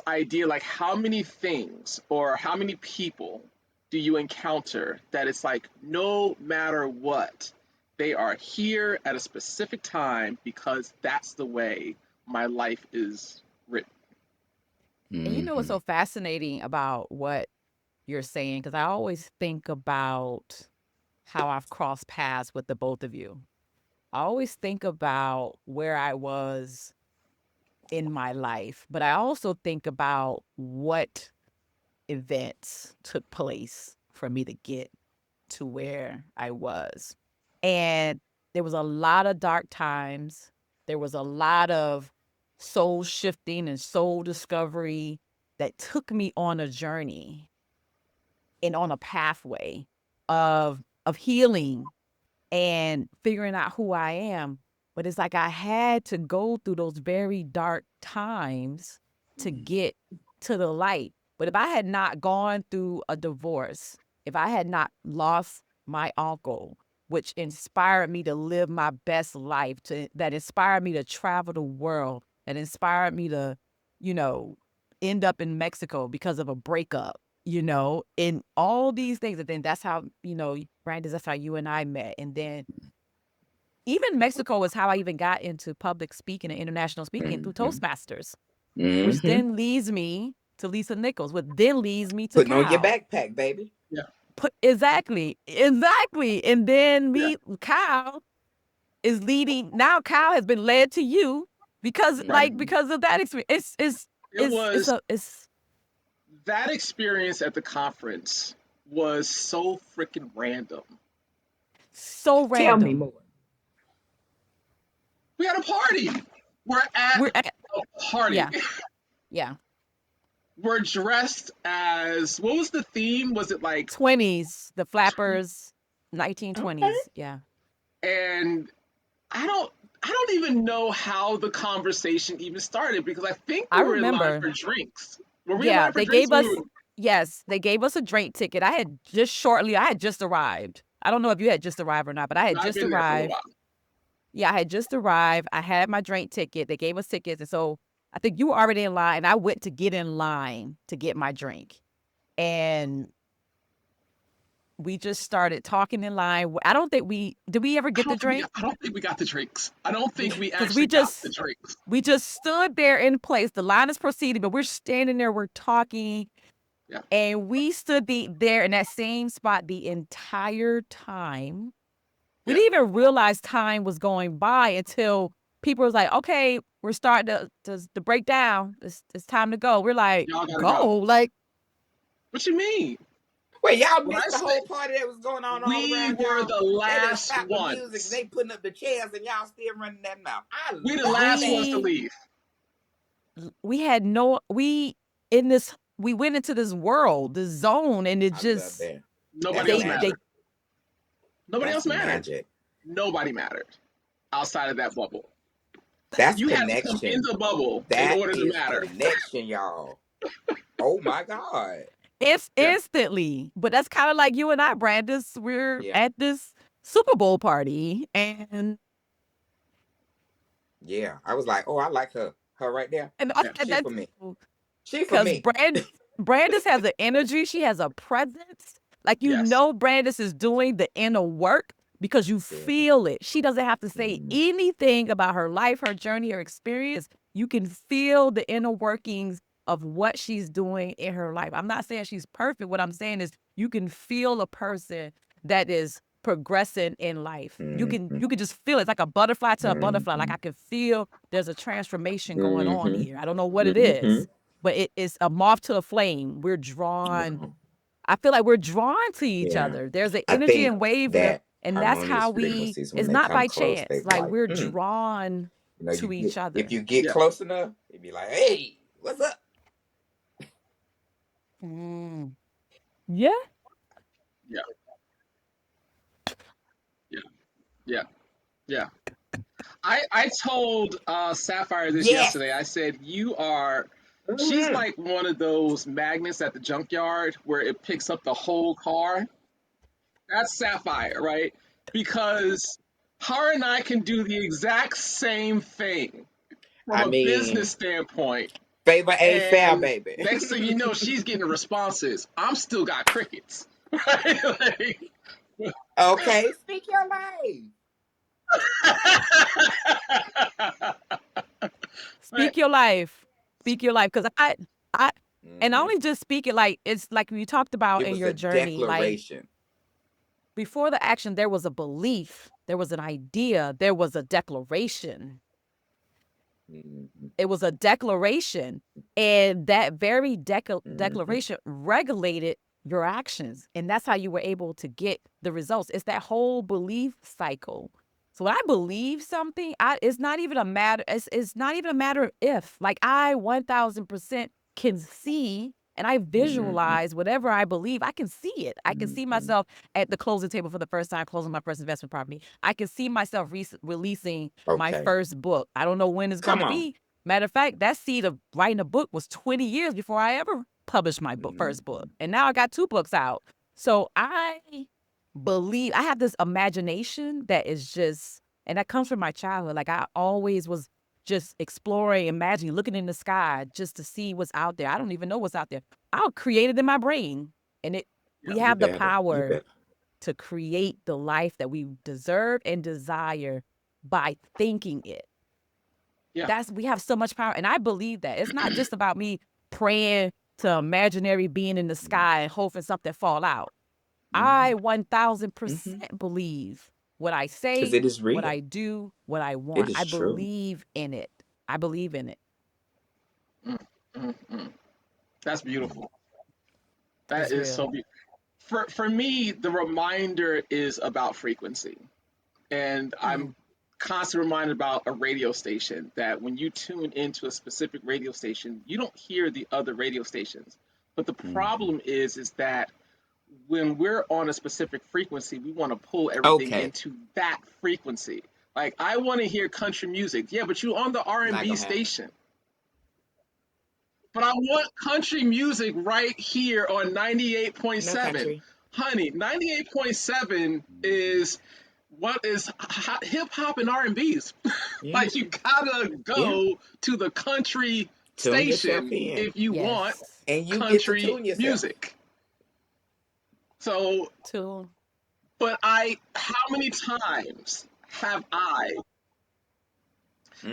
idea like how many things or how many people do you encounter that it's like no matter what, they are here at a specific time because that's the way my life is written. And you know what's Mm-hmm. so fascinating about what you're saying? Because I always think about how I've crossed paths with the both of you. I always think about where I was in my life, but I also think about what events took place for me to get to where I was. And there was a lot of dark times. There was a lot of soul shifting and soul discovery that took me on a journey and on a pathway of healing and figuring out who I am. But it's like I had to go through those very dark times to get to the light. But if I had not gone through a divorce, if I had not lost my uncle, which inspired me to live my best life, that inspired me to travel the world, that inspired me to, you know, end up in Mexico because of a breakup, and all these things. And then that's how, Brandon, that's how you and I met. And then even Mexico is how I even got into public speaking and international speaking through Mm-hmm. Toastmasters, which Mm-hmm. then leads me to Lisa Nichols, which then leads me to Putting on your Cal. backpack, baby. Yeah, Exactly. And then yeah. Cal is leading. Now Cal has been led to you because, Right. Mm-hmm. because of that experience. It was It's that experience at the conference was so freaking random. so Tell me random. more. We had a party. We're at We're at, a party. yeah, yeah. We're dressed as what was the theme? Was it like 20s, the flappers, Okay. 1920s. Yeah. and I don't I don't even know how the conversation even started because I think I we were in line remember. for drinks. Were we in Yeah, line for they drinks? gave us yes, they gave us a drink ticket. I had just arrived. I don't know if you had just arrived or not, but I had I've just been there for a little arrived. while. Yeah, I had just arrived. I had my drink ticket. They gave us tickets. And so I think you were already in line. And I went to get in line to get my drink. And we just started talking in line. I don't think did we ever get the drink? I don't think we got the drinks. I don't think we Because actually got the drinks. we just stood there in place. The line is proceeding, but we're standing there, we're talking. Yeah. And we stood there in that same spot the entire time. We Yeah. didn't even realize time was going by until people was like, okay, we're starting to break down. It's time to go. We're like, Y'all gotta go? go. Like, What you mean? Wait, y'all When I missed the say whole party that was going on all we around were y'all? the They done last stopped the music and ones. they putting up the chairs and y'all still running that mouth. I We the love last ones to that. leave. we had no, we went into this world, this zone, and it I love just, that. Nobody That's else magic. mattered. Nobody else That's mattered. magic. Nobody mattered outside of that bubble. That's You had to come in connection. the bubble in That order to is matter. connection, y'all. Oh my God. it's Yeah. instantly. But that's kind of like you and I, Brandis. We're Yeah. at this Super Bowl party, and Yeah. I was like, oh, I like her. Her right there. Yeah. She for me. She for because me. Brandis has an energy. She has a presence. Like, you Yes. know, Brandis is doing the inner work because you Yeah. feel it. She doesn't have to say Mhm. anything about her life, her journey, her experience. You can feel the inner workings of what she's doing in her life. I'm not saying she's perfect. What I'm saying is you can feel a person that is progressing in life. You can Mhm. just feel it. It's like a butterfly to a butterfly. Like, Mhm. I can feel there's a transformation going on Mhm. here. I don't know what it is, Mhm. but it is a moth to the flame. We're drawn. I feel like we're drawn to each Yeah. other. There's an I energy think and wavelength, that and that's how harmonious we. frequencies, when It's they not come by close, they chance. Like, like, we're you drawn know, to each if other. you get Yeah. close enough, it'd be like, hey, what's up? Mm. Yeah. Yeah. Yeah. Yeah. Yeah. I told Sapphire this Yes. yesterday. I said, she's Mhm. like one of those magnets at the junkyard where it picks up the whole car. That's Sapphire, right? Because her and I can do the exact same thing from I a business mean, standpoint. favor ain't fair, And baby. next thing you know, she's getting responses. I'm still got crickets. Right? Like, Okay, speak your life. right? Speak your life. Speak your life. Because I, and I Hmm. only just speak it like it's like you talked about It in was your a journey. Like, declaration. before the action, there was a belief, there was an idea, there was a declaration. Hmm. It was a declaration. And that very Hmm. declaration regulated your actions. And that's how you were able to get the results. It's that whole belief cycle. So when I believe something, it's not even a matter, it's not even a matter of if. Like, I 1000% can see and I Hmm. visualize whatever I believe. I can see it. I can see Hmm. myself at the closing table for the first time, closing my first investment property. I can see myself releasing my Okay, first book. I don't know when it's going come to on. be. Matter of fact, that seed of writing a book was 20 years before I ever published my Hmm. first book. And now I got 2 books out. So I believe I have this imagination that is just, and that comes from my childhood. Like, I always was just exploring, imagining, looking in the sky just to see what's out there. I don't even know what's out there. I'll create it in my brain. And we You have the better. You power better. to create the life that we deserve and desire by thinking it. Yeah. We have so much power. And I believe that. It's not just about me praying to imaginary being in the sky and hoping something fall out. Hmm. I Hmm. 1000% believe what I Because say, it is what real. I do, what I It want. is I true. believe in it. I believe in it. Mm, mm, mm. That's beautiful. That It's is so real. beautiful. For me, the reminder is about frequency. And I'm Mm, constantly reminded about a radio station that when you tune into a specific radio station, you don't hear the other radio stations. But the Hmm. problem is that when we're on a specific frequency, we want to pull everything Okay, into that frequency. Like, I want to hear country music. Yeah, but you on the not R&B gonna happen. station. But I want country music right here on No 98.7. country. Honey, 98.7 Hmm. is what is hip hop and R&B's. Yeah, Like, you gotta yeah. go to the country Tune yourself station in, if you want yes. and you get to country tune yourself. music. So, Two. but how many times have I,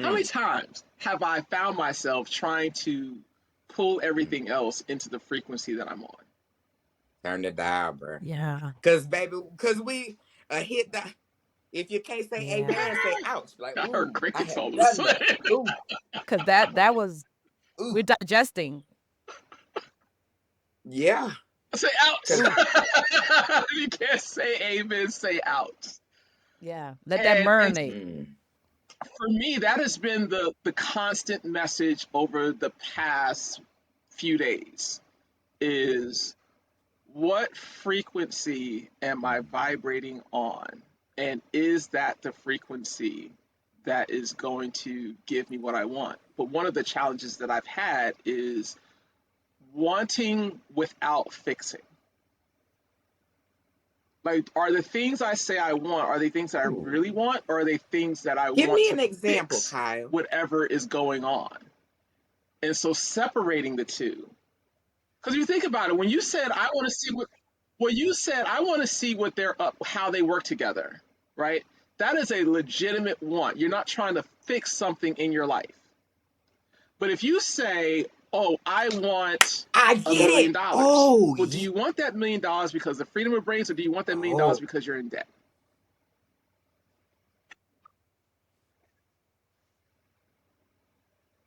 how many Mm. times have I found myself trying to pull Mm. everything else into the frequency that I'm on? Turn the dial, bro. Yeah. Cause baby, cause we hit the. If you can't say Yeah. amen, say ouch. Like, I heard ooh, I crickets all have of a done that. sudden. Ooh, Cause that was ooh, we're digesting. yeah. Say Cause Ooh. ouch. You can't say amen, say ouch. Yeah. Let that And marinate. mm, for me, that has been the constant message over the past few days is what frequency am I vibrating on? And is that the frequency that is going to give me what I want? But one of the challenges that I've had is wanting without fixing. Like, are the things I say I want, are they things that I ooh. really want, or are they things that I Give want me to an example, fix Kyle. whatever is going on? And so separating the two. Because you think about it, when you said I want to see what, when you said I want to see what they're up, how they work together, right? That is a legitimate want. You're not trying to fix something in your life. But if you say, "Oh, I want I a get million it. dollars," Oh, well, do yeah. you want that $1 million because of freedom of brains, or do you want that $1 million Oh, because you're in debt?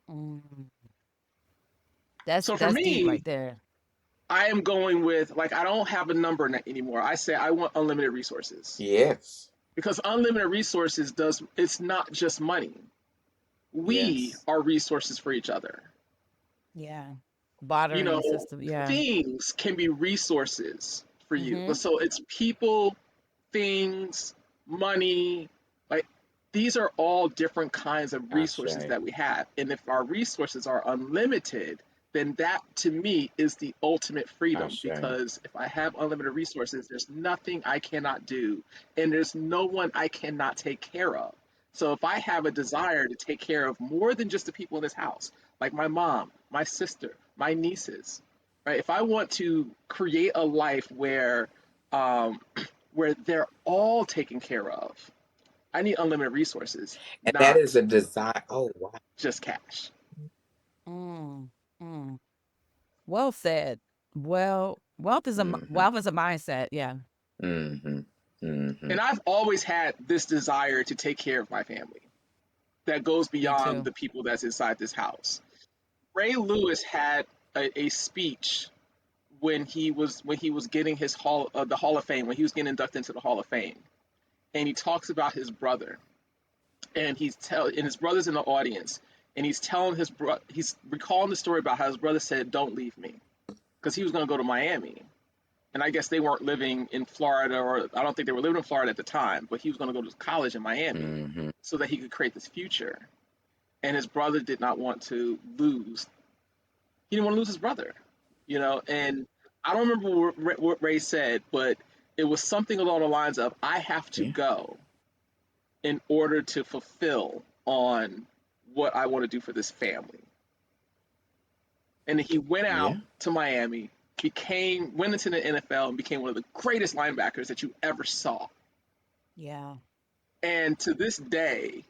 Mm. So for That's deep me, right there. I am going with like I don't have a number anymore. I say I want unlimited resources yes, because unlimited resources does it's not just money. We yes. are resources for each other. Yeah. You Bartering know, system. Yeah. things can be resources for you, but Mm-hmm. so it's people, things, money, like these are all different kinds of resources Ashe, that we have. And if our resources are unlimited, then that to me is the ultimate freedom Ashe. because if I have unlimited resources, there's nothing I cannot do and there's no one I cannot take care of. So if I have a desire to take care of more than just the people in this house, like my mom, my sister, my nieces, right? If I want to create a life um, where they're all taken care of, I need unlimited resources, And that is not a design. Oh, wow. just cash. Mm. Mm. Well said. Well, Mm-hmm. wealth is a mindset. Yeah. Mm-hmm. Mm-hmm. And I've always had this desire to take care of my family that goes Me beyond too. the people that's inside this house. Ray Lewis had a speech when he was getting his the Hall of Fame when he was getting inducted into the Hall of Fame, and he talks about his brother, and his brother's in the audience, and he's recalling the story about how his brother said, "Don't leave me," because he was going to go to Miami, and I guess they weren't living in Florida, or I don't think they were living in Florida at the time, but he was going to go to college in Miami Mm-hmm. so that he could create this future. And his brother did not want to lose. He didn't want to lose his brother, And I don't remember what Ray said, but it was something along the lines of, "I have to Yeah. go in order to fulfill on what I want to do for this family." And he went out Yeah. to Miami, went into the NFL and became one of the greatest linebackers that you ever saw. Yeah. And to this day,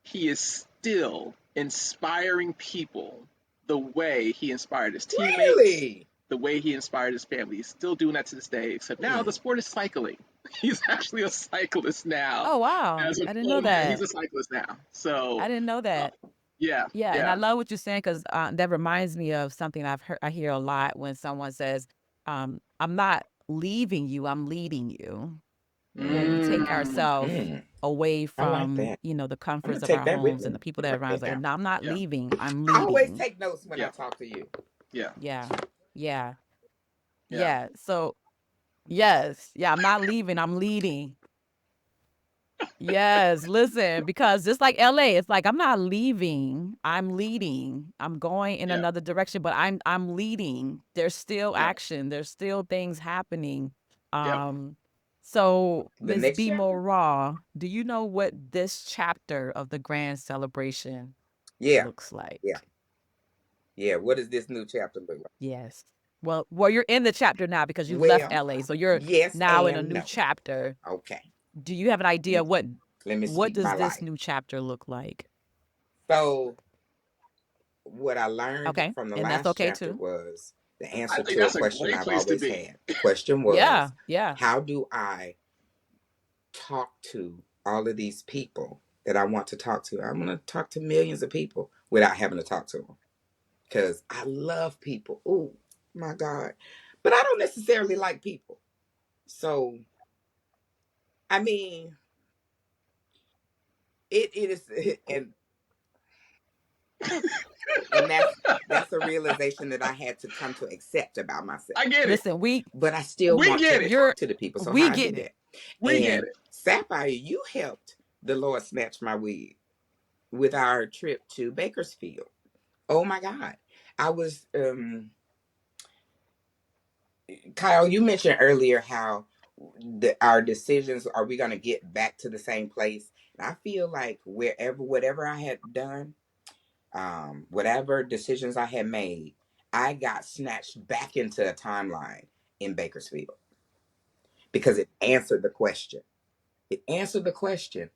he is still inspiring people the way he inspired his teammates, Really? the way he inspired his family. He's still doing that to this day, except now the Mm. sport is cycling. He's actually a cyclist now. Oh wow. As a I didn't know yeah, he's that. a cyclist now. So, I didn't know uh, that. yeah, Yeah, and I yeah, love what you're saying because that reminds me of something I hear a lot when someone says, "I'm not leaving you, I'm leading you." When we take mm, ourselves Mm. away I like from, that. the I'm gonna comforts of take our that with homes and me. the people Let me that are write around us, that like, down. "No, I'm not yeah, leaving, I'm I always leading." take notes when I yeah, talk to you. yeah, Yeah, yeah, yeah, yeah. So yes, yeah, I'm not leaving, I'm leading. Yes, listen, because just like LA, it's like I'm not leaving, I'm leading. I'm going in yeah, another direction, but I'm leading. There's still yeah, action, there's still things happening. yep. Um so The Miss next B chapter? More Raw, do you know what this chapter of the grand celebration Yeah. looks like? Yeah. Yeah. What does this new chapter look like? Yes. Well, you're in the chapter now because you've left Well, LA, so you're yes now in a and new no. chapter. Okay. Do you have an idea Let me what speak does my this life. new chapter look like? So, what I learned Okay, from the and that's last okay chapter too. was the I answer think to a that's a question great I've place to always be. had. The question Yeah, was, yeah. how do I talk to all of these people that I want to talk to? I'm going to talk to millions of people without having to talk to them because I love people. Oh, my God. But I don't necessarily like people. So, I mean, it is, and that's a realization that I had to come to accept about myself. I get it. Listen, we But I still We want to get it. you're talk to the people. So we how I do get it. that? We get And it. Sapphire, you helped the Lord snatch my wig with our trip to Bakersfield. Oh my God. I was Kyle, you mentioned earlier how our decisions, are we going to get back to the same place? And I feel like whatever I had done, whatever decisions I had made, I got snatched back into a timeline in Bakersfield because it answered the question. It answered the question.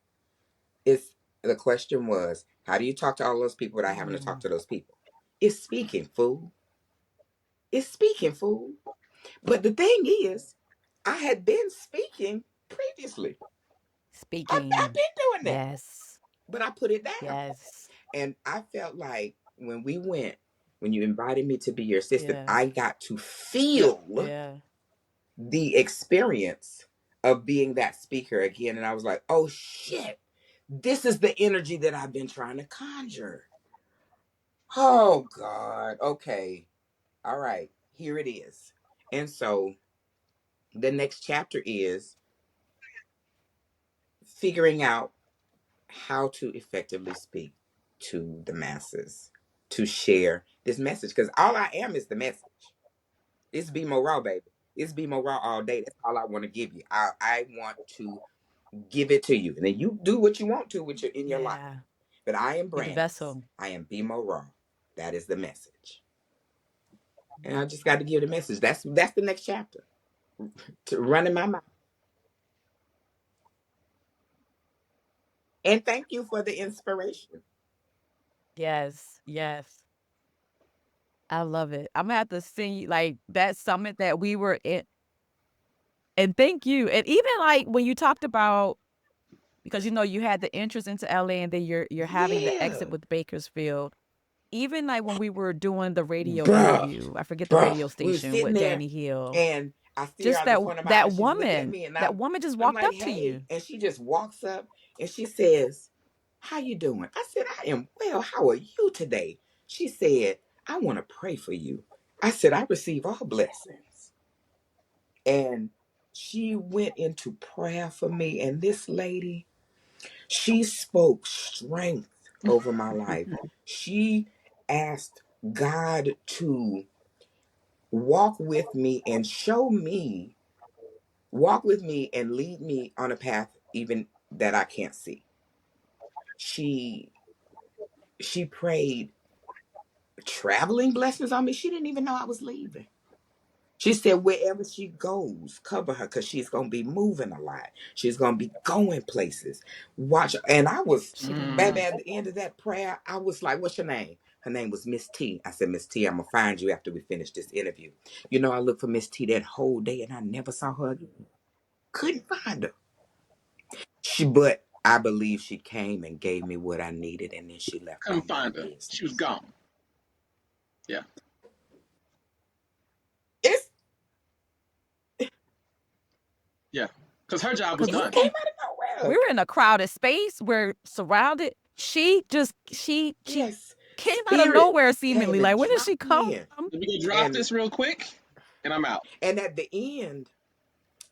It's The question was, how do you talk to all those people without having to talk Mm, to those people? It's speaking, fool. It's speaking, fool. But the thing is, I had been speaking previously. I've speaking. been doing that, Yes. but I put it down. Yes. And I felt like when you invited me to be your assistant, Yeah. I got to Yep. feel Yeah. the experience of being that speaker again. And I was like, oh shit, this is the energy that I've been trying to conjure. Oh God. Okay. All right. Here it is. And so the next chapter is figuring out how to effectively speak to the masses, to share this message. Because all I am is the message. It's Be More Raw, baby. It's Be More Raw all day. That's all I want to give you. I want to give it to you. And then you do what you want to with in your life. Yeah. But I am You're the Brandis. vessel. I am Be More Raw. That is the message. And I just got to give the message. That's the next chapter. To run in my mouth. And thank you for the inspiration. Yes. Yes. I love it. I'm gonna have to send you like that summit that we were in. And thank you. And even like when you talked about because you had the interest into LA and then you're having the Yeah. exit with Bakersfield. Even like when we were doing the radio Bruh. interview, I forget the Bruh. radio We were station sitting with there Danny Hill. and I see her Just out the that corner of my eye. that She's looking at woman, me and that woman just I'm walked like, up to hey. you. And she just walks up and she says, how you doing? I said, I am well. How are you today? She said, I want to pray for you. I said, I receive all blessings. And she went into prayer for me. And this lady, she spoke strength over my life. She asked God to walk with me and walk with me and lead me on a path even that I can't see. She she prayed traveling blessings on me. She didn't even know I was leaving. She said wherever she goes, cover her because she's gonna be moving a lot. She's gonna be going places. Watch, and I was, She gonna baby, Mm. go. at the end of that prayer, I was like, "What's your name?" Her name was Miss T. I said, "Miss T, I'm gonna find you after we finish this interview." I looked for Miss T that whole day, and I never saw her again. Couldn't find her. But I believe she came and gave me what I needed, and then she left Couldn't on my find her. She was business. gone. Yeah. It's Yeah. Because her job was Because it done. came we out of we nowhere. were in a crowded space. We're surrounded. She Yes, came out of spirit nowhere came seemingly. and Like when did she dropped come? in, Let me go drop and this real quick, and I'm out.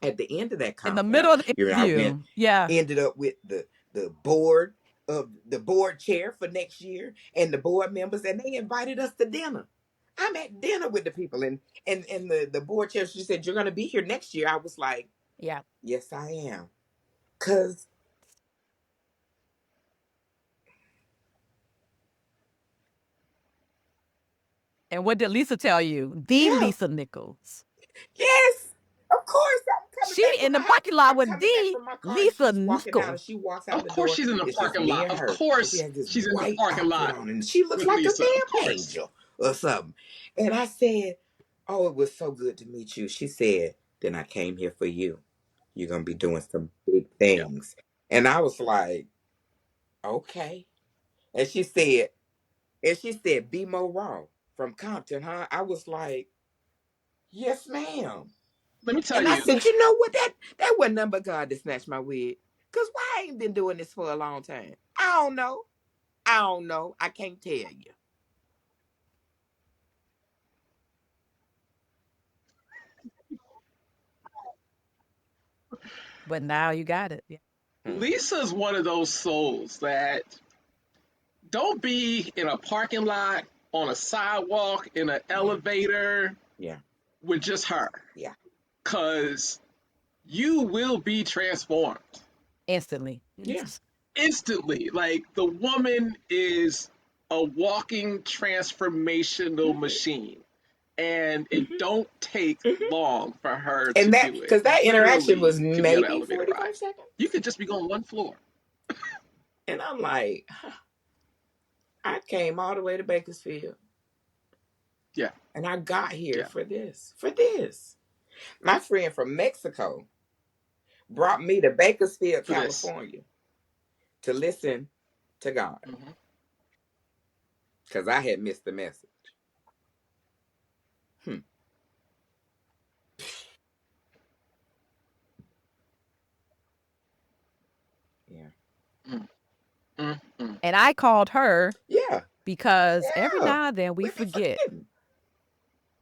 at the end, of that In the conference, middle of the I went interview. Yeah. ended up with the board of the board chair for next year and the board members, and they invited us to dinner. I'm at dinner with the people, and the board chair, she said, "You're gonna be here next year." I was like, Yeah. "Yes, I am," cause And what did Lisa tell you? The Yeah. Lisa Nichols. Yes. Of course. I'm coming She back from in the my house. parking lot I'm with coming back the from my car and Lisa she's walking out and Nichols. she walks out Of the course door. she's in the It's just parking me lot. and Of her. And she course has this she's in the white parking outfit lot on and she looks with like a Lisa. Of damn course. angel or something. And I said, oh, it was so good to meet you. She said, then I came here for you. You're going to be doing some big Yeah. things. And I was like, okay. And she said, be more raw from Compton, huh? I was like, yes, ma'am. Let me tell And I you. said, you know what? That wasn't nothing but God to snatch my wig. Cause why I ain't been doing this for a long time? I don't know. I don't know. I can't tell you. But now you got it. Yeah. Hmm. Lisa's one of those souls that don't be in a parking lot, on a sidewalk, in an Yeah. elevator Yeah. with just her. Yeah. Because you will be transformed Instantly. Yeah. instantly. Like the woman is a walking transformational Hmm. machine. And it Hmm. don't take Hmm. long for her to And that, do it. because that interaction Literally was could be on an maybe elevator ride. 45 seconds. You could just be going one floor. And I'm like, huh, I came all the way to Bakersfield Yeah, and I got here yeah. for this. For this. My friend from Mexico brought me to Bakersfield, For this. California to listen to God Hmm. because I had missed the message. Hmm. Yeah. Mm, mm, mm. And I called her Yeah. because every Yeah. now and then we We be forget forgetting.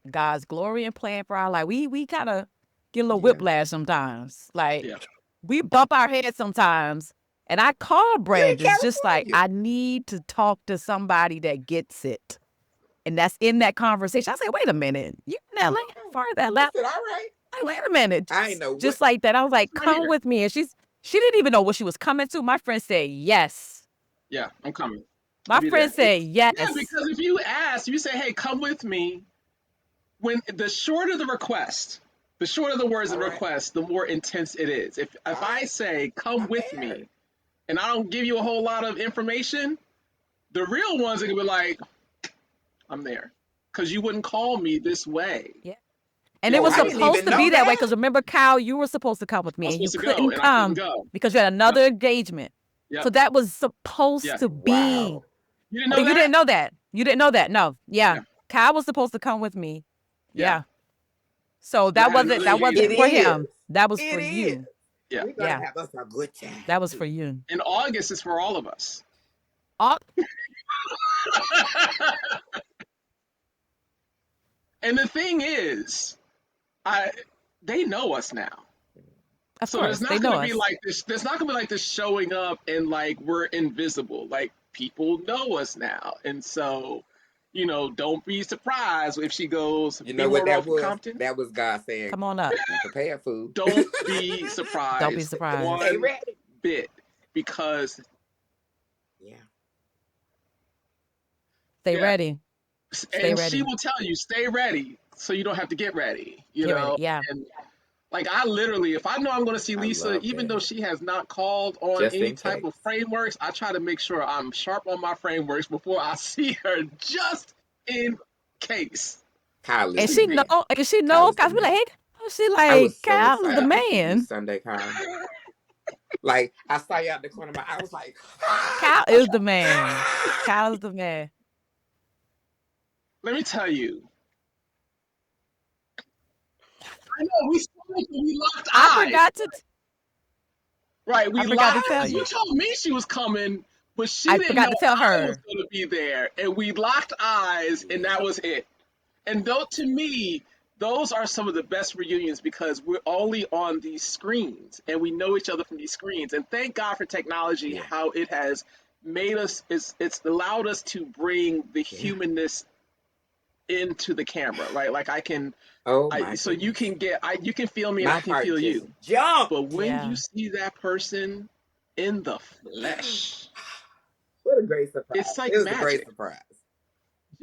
God's glory and plan for our life. We kind of get a little Yeah. whiplash sometimes. Like Yeah. we bump our head sometimes. And I called You in Brandis just like, California. I need to talk to somebody that gets it. And that's in that conversation. I said, wait a minute. You in LA? Oh. Far that I lap? said, all right. Like, wait a minute. I ain't know Just what. like that. I was like, Right come here. with me. And she didn't even know what she was coming to. My friend said, yes. Yeah, I'm coming. I'll My be friend there. said, Yeah, yes. because if you ask, you say, hey, come with me. When the shorter the request, the shorter the words of All the right. request, the more intense it is. If All I right. say, come I'm with there. me, and I don't give you a whole lot of information, the real ones are gonna be like, I'm there. Because you wouldn't call me this way. Yeah. And it If Oh, was I I didn't didn't know supposed even to know be that way that. because remember, Kyle, you were supposed to come with I me was and you supposed to go couldn't and I couldn't come go. because you had Yep. another engagement. Yep. So that was supposed Yeah. to be. Wow. You didn't Oh, know you that? didn't know that. You didn't know that. No. Yeah. Yeah. Kyle was supposed to come with me. Yeah. Yeah. So You that had wasn't another that It wasn't engagement. for is. him. That was for It is. you. Yeah. We're gonna Yeah. have us a good time That was too. for you. In August is for all of us. Oh, And the thing is, I they know us now. of So there's course. They not know gonna be us. like this. There's not gonna be like this showing up and like we're invisible. Like people know us now, and so don't be surprised if she goes, You "Be know what more raw that from was? Compton." That was God saying, Come on up. be prepared, food. Don't be Don't be surprised surprised. Stay one ready. bit because Yeah. Stay yeah, ready. Stay and she ready. will tell you, "Stay ready," so you don't have to get ready. Get ready. Yeah. And like I literally, if I know I'm going to see I Lisa, love even though that. she has not called on Just any in type case. of frameworks, I try to make sure I'm sharp on my frameworks before I see her, just in case. Kyle is And the she know, man. and she Kyle know, is the cause be like, man. hey, she I was like, so Kyle's the excited to see you man. Sunday, Kyle. Like I saw you out the corner of my eye. I was like, Kyle ah, is the man. ah. Kyle's the man. Let me tell you, I know we spoke and we locked I eyes. forgot to, Right, I we forgot to locked tell because you you. told me she was coming, but she I didn't forgot know to tell I was her. going to be there, and we locked eyes, and Yeah. that was it. And though to me, those are some of the best reunions because we're only on these screens and we know each other from these screens. And thank God for technology, Yeah. how it has made us, it's allowed us to bring the Yeah. humanness into the camera, right? Like Oh my so you goodness. can you can feel me and My I can heart feel just you. jumped. But when you Yeah. see that person in the flesh, What a great surprise. it's like It was a great magic. surprise.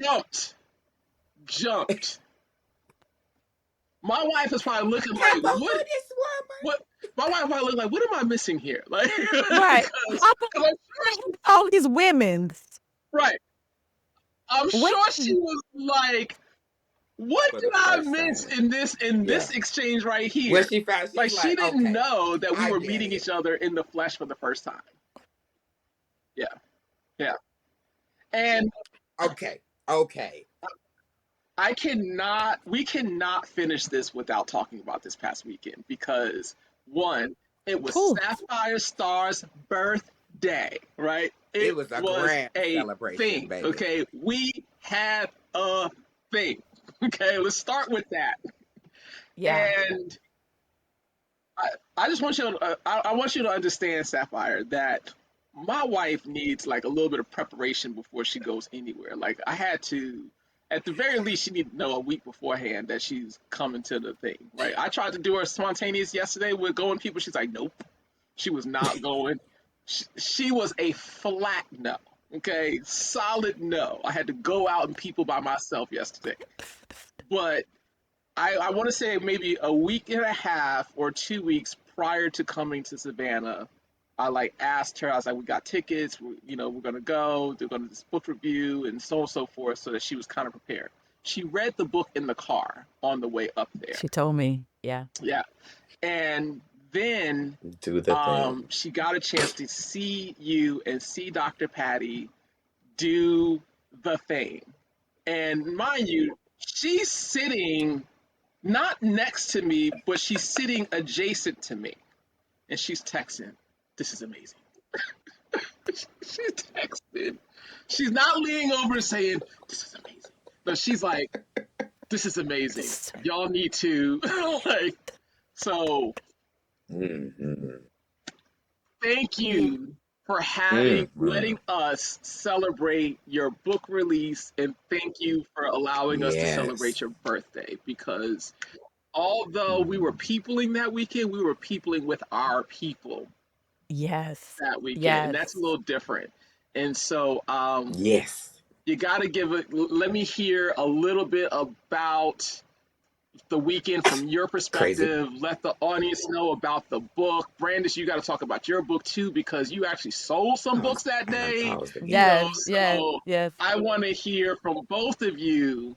Jumped. jumped. My wife is probably looking Peppa, like, who what? this woman? What? My wife probably looking like, what am I missing here? Like, Right. because Papa, I'm sure, all these women. right? I'm sure she When? was like, what For did the I first miss time. in this Yeah. exchange right When here? she found, Like, she's she like, didn't okay, know that we I were get meeting it. each other in the flesh for the first time. Yeah, yeah. And Okay, okay. we cannot finish this without talking about this past weekend because one, it was Whew. Sapphire Star's birthday, right? It It was a was grand a celebration, thing, baby. okay? We had a thing, okay? Let's start with that. Yeah. And I, I just want you to, I want you to understand, Sapphire, that my wife needs like a little bit of preparation before she goes anywhere. Like I had to, at the very least, she need to know a week beforehand that she's coming to the thing, right? I tried to do her spontaneous yesterday with going people. She's like, nope, she was not going. She was a flat no. Okay, solid no. I had to go out and people by myself yesterday. But I want to say maybe a week and a half or 2 weeks prior to coming to Savannah, I like asked her. I was like, "We got tickets. We're gonna go. They're gonna do this book review and so on and so forth," so that she was kind of prepared. She read the book in the car on the way up there. She told me. Yeah. Yeah, and then Do the thing. she got a chance to see you and see Dr. Patty do the thing. And mind you, she's sitting not next to me, but she's sitting adjacent to me, and she's texting. This is amazing. She's texting. She's not leaning over saying, "This is amazing." No, she's like, "This is amazing. This- Y'all need to like." So, Mm-hmm. thank Mm. you for Mm-hmm. letting us celebrate your book release, and thank you for allowing us to celebrate Yes. your birthday because although we were Mm. peopling that weekend, we were peopling with our people Yes. that weekend, and that's a Yes. little different. And so, Yes. you got to give it. Let me hear a little bit about the weekend from your Crazy. perspective. Let the audience know about the book. Brandis, you got to talk about your book too because you actually sold some books that I like day. pause the Yes. beginning. Yes. So Yes. I want to hear from both of you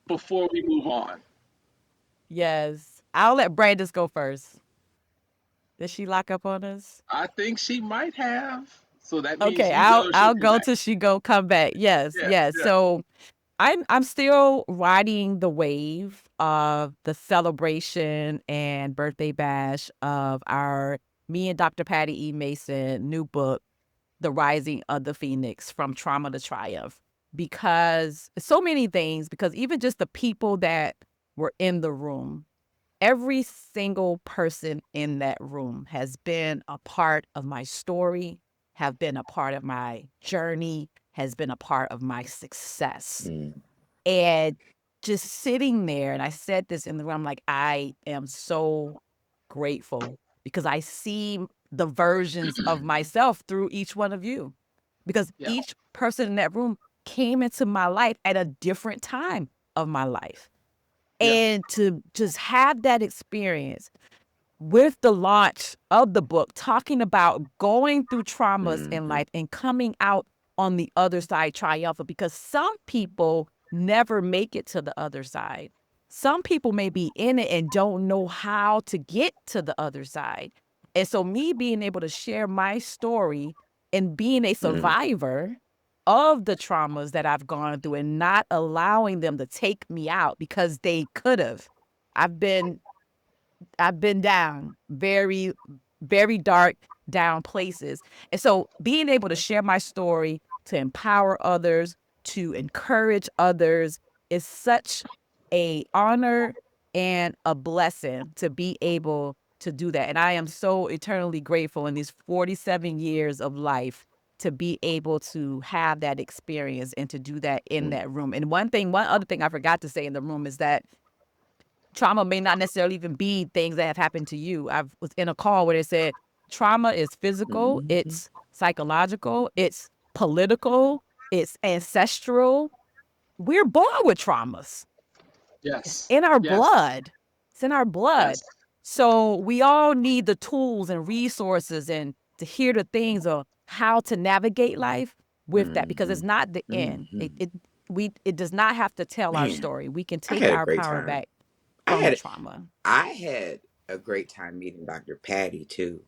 before we move on. Yes. I'll let Brandis go first. Did she lock up on us? I think she might have. So that means Okay, you I'll go, she'll I'll come go back. till she come back. Yes, Yeah, yes. yeah. So I'm still riding the wave of the celebration and birthday bash of our me and Dr. Patty E. Mason new book, The Rising of the Phoenix from Trauma to Triumph. Because so many things, because even just the people that were in the room, every single person in that room has been a part of my story, have been a part of my journey, has been a part of my success. Mm. And just sitting there, and I said this in the room, like, I am so grateful because I see the versions of myself through each one of you. Because Yeah, each person in that room came into my life at a different time of my life. yeah, And to just have that experience with the launch of the book, talking about going through traumas in Mm-hmm. life and coming out on the other side triumphant, because some people never make it to the other side. Some people may be in it and don't know how to get to the other side. And so, me being able to share my story and being a Mm. survivor of the traumas that I've gone through and not allowing them to take me out because they could have. I've been I've been down very, very dark, down places. And so being able to share my story, to empower others, to encourage others is such a honor and a blessing to be able to do that. And I am so eternally grateful in these 47 years of life to be able to have that experience and to do that in Mm. that room. And one other thing I forgot to say in the room is that trauma may not necessarily even be things that have happened to you. I was in a call where they said trauma is physical, Mm-hmm. it's psychological, it's political, it's ancestral. We're born with traumas. It's Yes. in our Yes. blood. It's in our blood. Yes. So we all need the tools and resources and to hear the things of how to navigate life with that because it's Mm-hmm. not the end. Mm-hmm. It does not have to tell our Man, story. We can I take had a our great power time. back I from the had trauma. I had a great time meeting Dr. Patty too.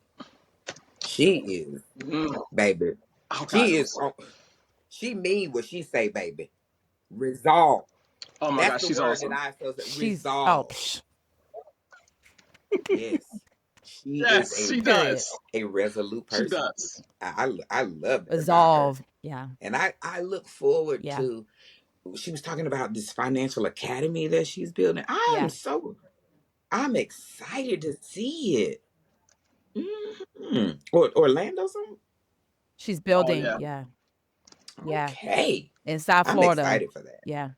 She is, Mm. baby. Oh God, She it is was. on. She mean what she say, baby. Resolve. Oh my That's gosh, the she's word that awesome. I associate. She's Resolve. psh, Yes, she is Yes, she period. does. a resolute She person. does. I love that about her, Resolve. Yeah. and I look forward Yeah. to. She was talking about this financial academy that she's building. Yeah. I'm excited to see it. Or Orlando, some She's Oh building. yeah. Yeah. Yeah. okay. In South I'm Florida. excited for that. Yeah.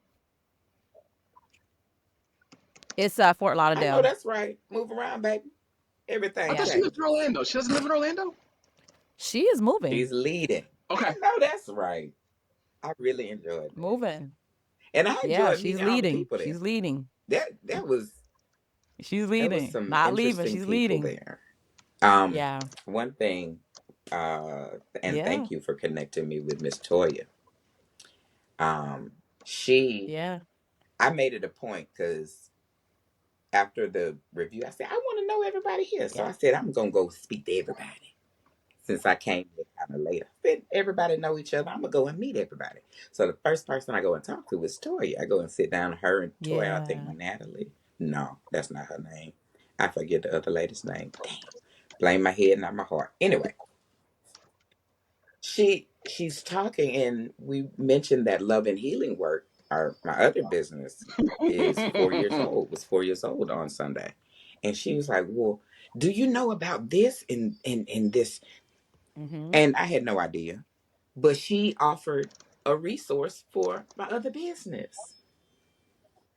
It's Fort I know Lauderdale. that's right. Move around, baby. I Everything Yeah. thought she lived changed. in Orlando. She doesn't live in Orlando. She is moving. She's leading. I Okay. know that's right. I really enjoyed that. Moving. And I Yeah, enjoyed she's meeting all the leading. people there. She's leading. She's That was leading. some Not leaving. interesting She's people leading. there. Yeah. One thing, and Yeah. thank you for connecting me with Miss Toya. Um, she Yeah. I made it a point because after the review, I said, I want to know everybody here. So Yeah. I said, I'm gonna go speak to everybody. Since I came here kind of later. Then everybody know each other. I'm gonna go and meet everybody. So the first person I go and talk to is Toya. I go and sit down with her and Toya, I think Yeah. Natalie. No, that's not her name. I forget the other lady's name. Damn. Blame my head, not my heart. Anyway, she's talking and we mentioned that love and healing work, my other business is 4 years old, was 4 years old on Sunday. And she was like, well, do you know about this and this? Mm-hmm. And I had no idea. But she offered a resource for my other business.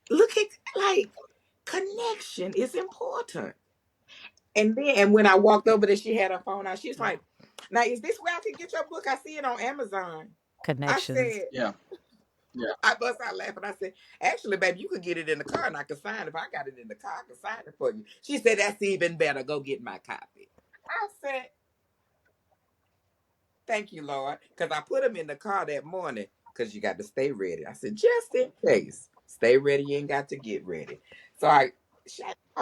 Look at like connection is important. And when I walked over there, she had her phone out. She's Yeah. like, now is this where I can get your book? I see it on Amazon. I Connections. said, Yeah. Yeah. I bust out laughing. I said, actually, baby, you could get it in the car and I could sign it. If I got it in the car, I could sign it for you. She said, that's even better. Go get my copy. I said, thank you, Lord. Because I put them in the car that morning because you got to stay ready. I said, just in case. Stay ready. You ain't got to get ready. So I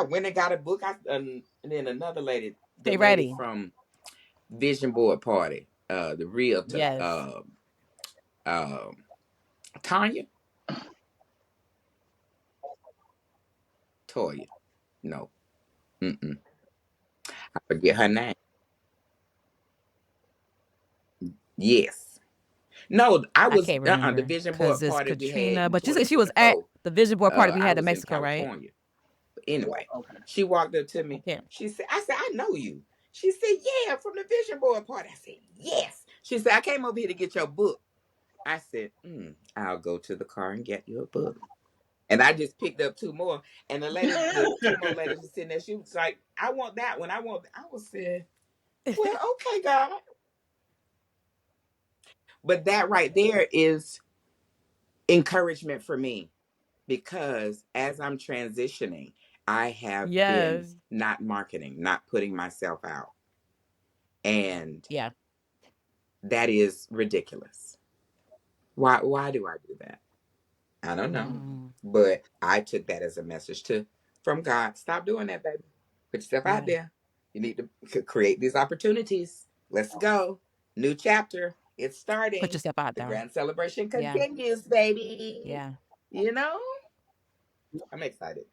went and got a book. And then another lady, the Stay lady ready. from Vision Board Party, the realtor, Yes. um, Tanya, Toya. No, mm-mm. I forget her name. Yes. No, I I was can't the remember Vision because Board it's party we had Katrina, in but you said she was at 2024. the vision board party we I had in was in Mexico, right? California. Anyway, Okay. she walked up to I me. can't. I said, I know you. She said, yeah, from the Vision Board party. I said, yes. She said, I came over here to get your book. I said, I'll go to the car and get you a book. And I just picked up two more. And the two more ladies were sitting there. She was like, I want that one. I was saying, well, okay, God. But that right there is encouragement for me because as I'm transitioning, I have been Yes. not marketing, not putting myself out. And Yeah. that is ridiculous. Why do I do that? I don't know. Mm, But I took that as a message to from God. Stop doing that, baby. Put yourself out yeah. there. You need to create these opportunities. Let's go. New chapter. It's Put starting. yourself out The there. grand celebration Yeah. continues, baby. Yeah. You know? I'm excited.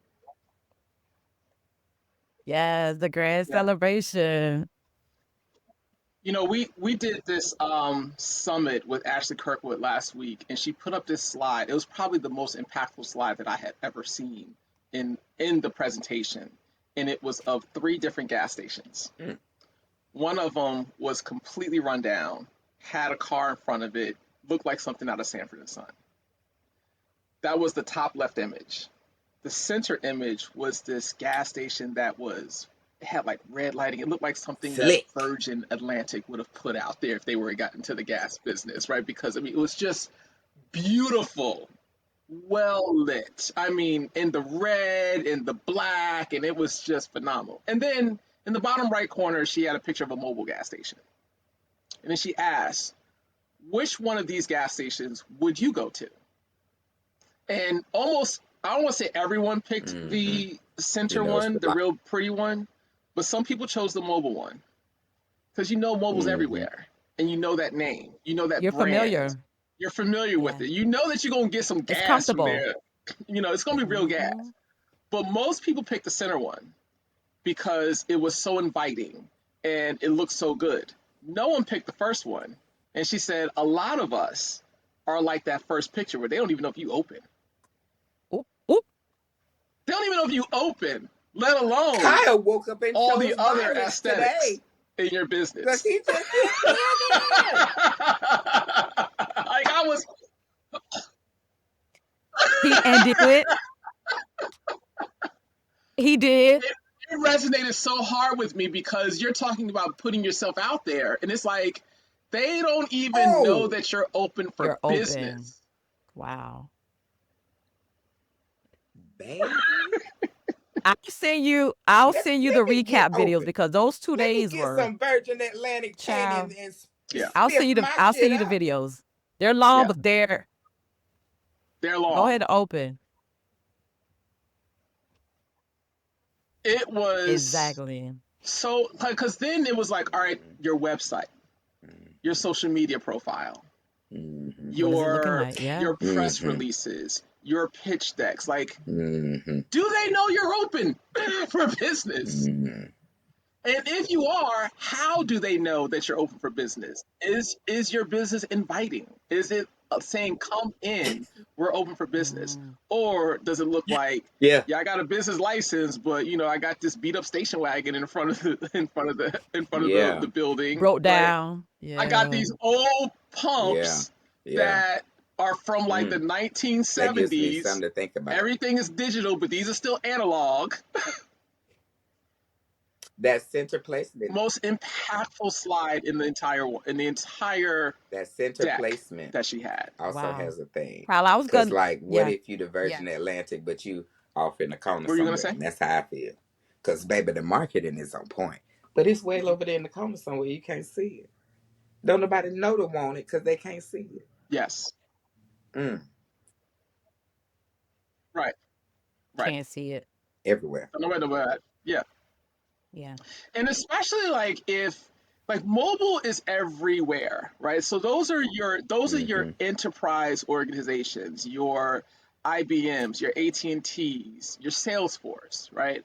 Yes. The grand Yeah. celebration. We did this summit with Ashley Kirkwood last week, and she put up this slide. It was probably the most impactful slide that I had ever seen in the presentation, and it was of three different gas stations. Mm. One of them was completely run down, had a car in front of it, looked like something out of Sanford and Son. That was the top left image. The center image was this gas station that was it had like red lighting. It looked like something that Slick. Virgin Atlantic would have put out there if they were got into the gas business, right? Because I mean, it was just beautiful. well lit. I mean, in the red, in the black, and it was just phenomenal. And then in the bottom right corner, she had a picture of a mobile gas station. And then she asked, which one of these gas stations would you go to? And almost, I don't want to say everyone picked Mm-hmm. the You center know, it's one, the the real pretty one, but some people chose the mobile one because mobile's Mm-hmm. everywhere. And you know that name, you know that You're brand, familiar. you're familiar with Yeah. it. You know that you're going to get some It's gas from comfortable. there. It's going to be real gas. Hmm. But most people picked the center one because it was so inviting and it looked so good. No one picked the first one. And she said, a lot of us are like that first picture where they don't even know if you open. Oop, oop. They don't even know if you open, let alone Kyle woke up and all the chose other violence aesthetics today in your because business. he just didn't feel good. Like I was, And did it. He did. it resonated so hard with me because you're talking about putting yourself out there, and it's like they don't even know Oh, that you're open for You're open. business. Wow. baby. I'll Let, send you the let me get recap videos open. because those two Let me days get were some Virgin Atlantic paint child. and Yeah, stiff my I'll send shit you the up. videos. They're long, yeah, but they're they're go long. ahead and open. It was Exactly. so because then it was like, all right, Mm-hmm. your website, your social media profile, Mm-hmm. What is it looking your like? Yeah. your press Mm-hmm. releases, your pitch decks. Like, Mm-hmm. do they know you're open for business? Mm-hmm. And if you are, how do they know that you're open for business? Is your business inviting? Is it saying come in, we're open for business? Mm. Or does it look like, Yeah. yeah, I got a business license, but I got this beat up station wagon in front of the Yeah. the building, Broke right? down. I got Yeah. these old Yeah. pumps Yeah. that are from like the Mm. That gives me 1970s. something to think about. Everything is digital, but these are still analog. That center placement. Most impactful slide in the entire That center deck placement that she had. also Wow. has a thing. Probably I was Cause gonna like, what yeah. if you the Virgin Atlantic, but you off in the corner What were you gonna somewhere? say? And that's how I feel. Cause baby, the marketing is on point, but it's way over there in the corner somewhere. You can't see it. Don't nobody know to want it because they can't see it. Yes. Mm. Right. Right. Can't see it. Everywhere. No matter what. Yeah. Yeah. And especially like if like mobile is everywhere, right? So those are your Mm-hmm. enterprise organizations, your IBMs, your AT&Ts, your Salesforce, right?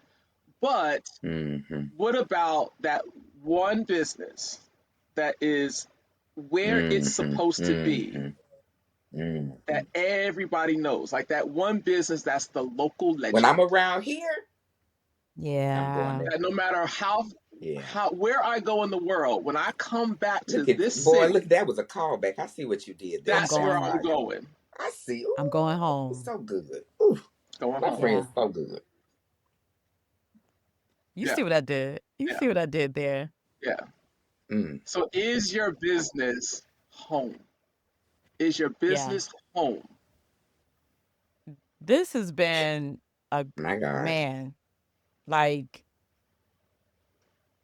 But Mm-hmm. what about that one business that is where it's Mm-hmm. supposed to be Mm-hmm. Mm-hmm. that everybody knows, like that one business that's the local When I'm legend. around here, I'm going Yeah. there. That no matter Yeah. how where I go in the world, when I come back to Look at this boy. Look, city, that was a callback. I see what you did there, I'm that's where I'm going. Sapphire. going. I see. I'm going Ooh, home. so good. Ooh, Going my home. friend Yeah. is so good. You Yeah, see what I did? You yeah, see what I did there? yeah. Mm, So is your business home? Is your Yeah. business home? This has been a my God. man, like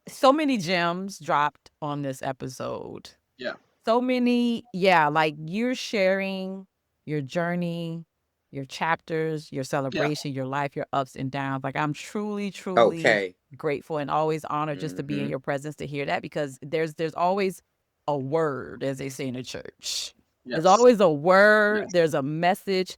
so many gems dropped on this episode. Yeah, So many, yeah, like you're sharing your journey, your chapters, your yeah, celebration, your life, your ups and downs. Like I'm truly, truly Okay. grateful and always honored just to be in Mm-hmm. your presence to hear that because there's always a word, as they say in the church. There's yes, always a word, yes, there's a message.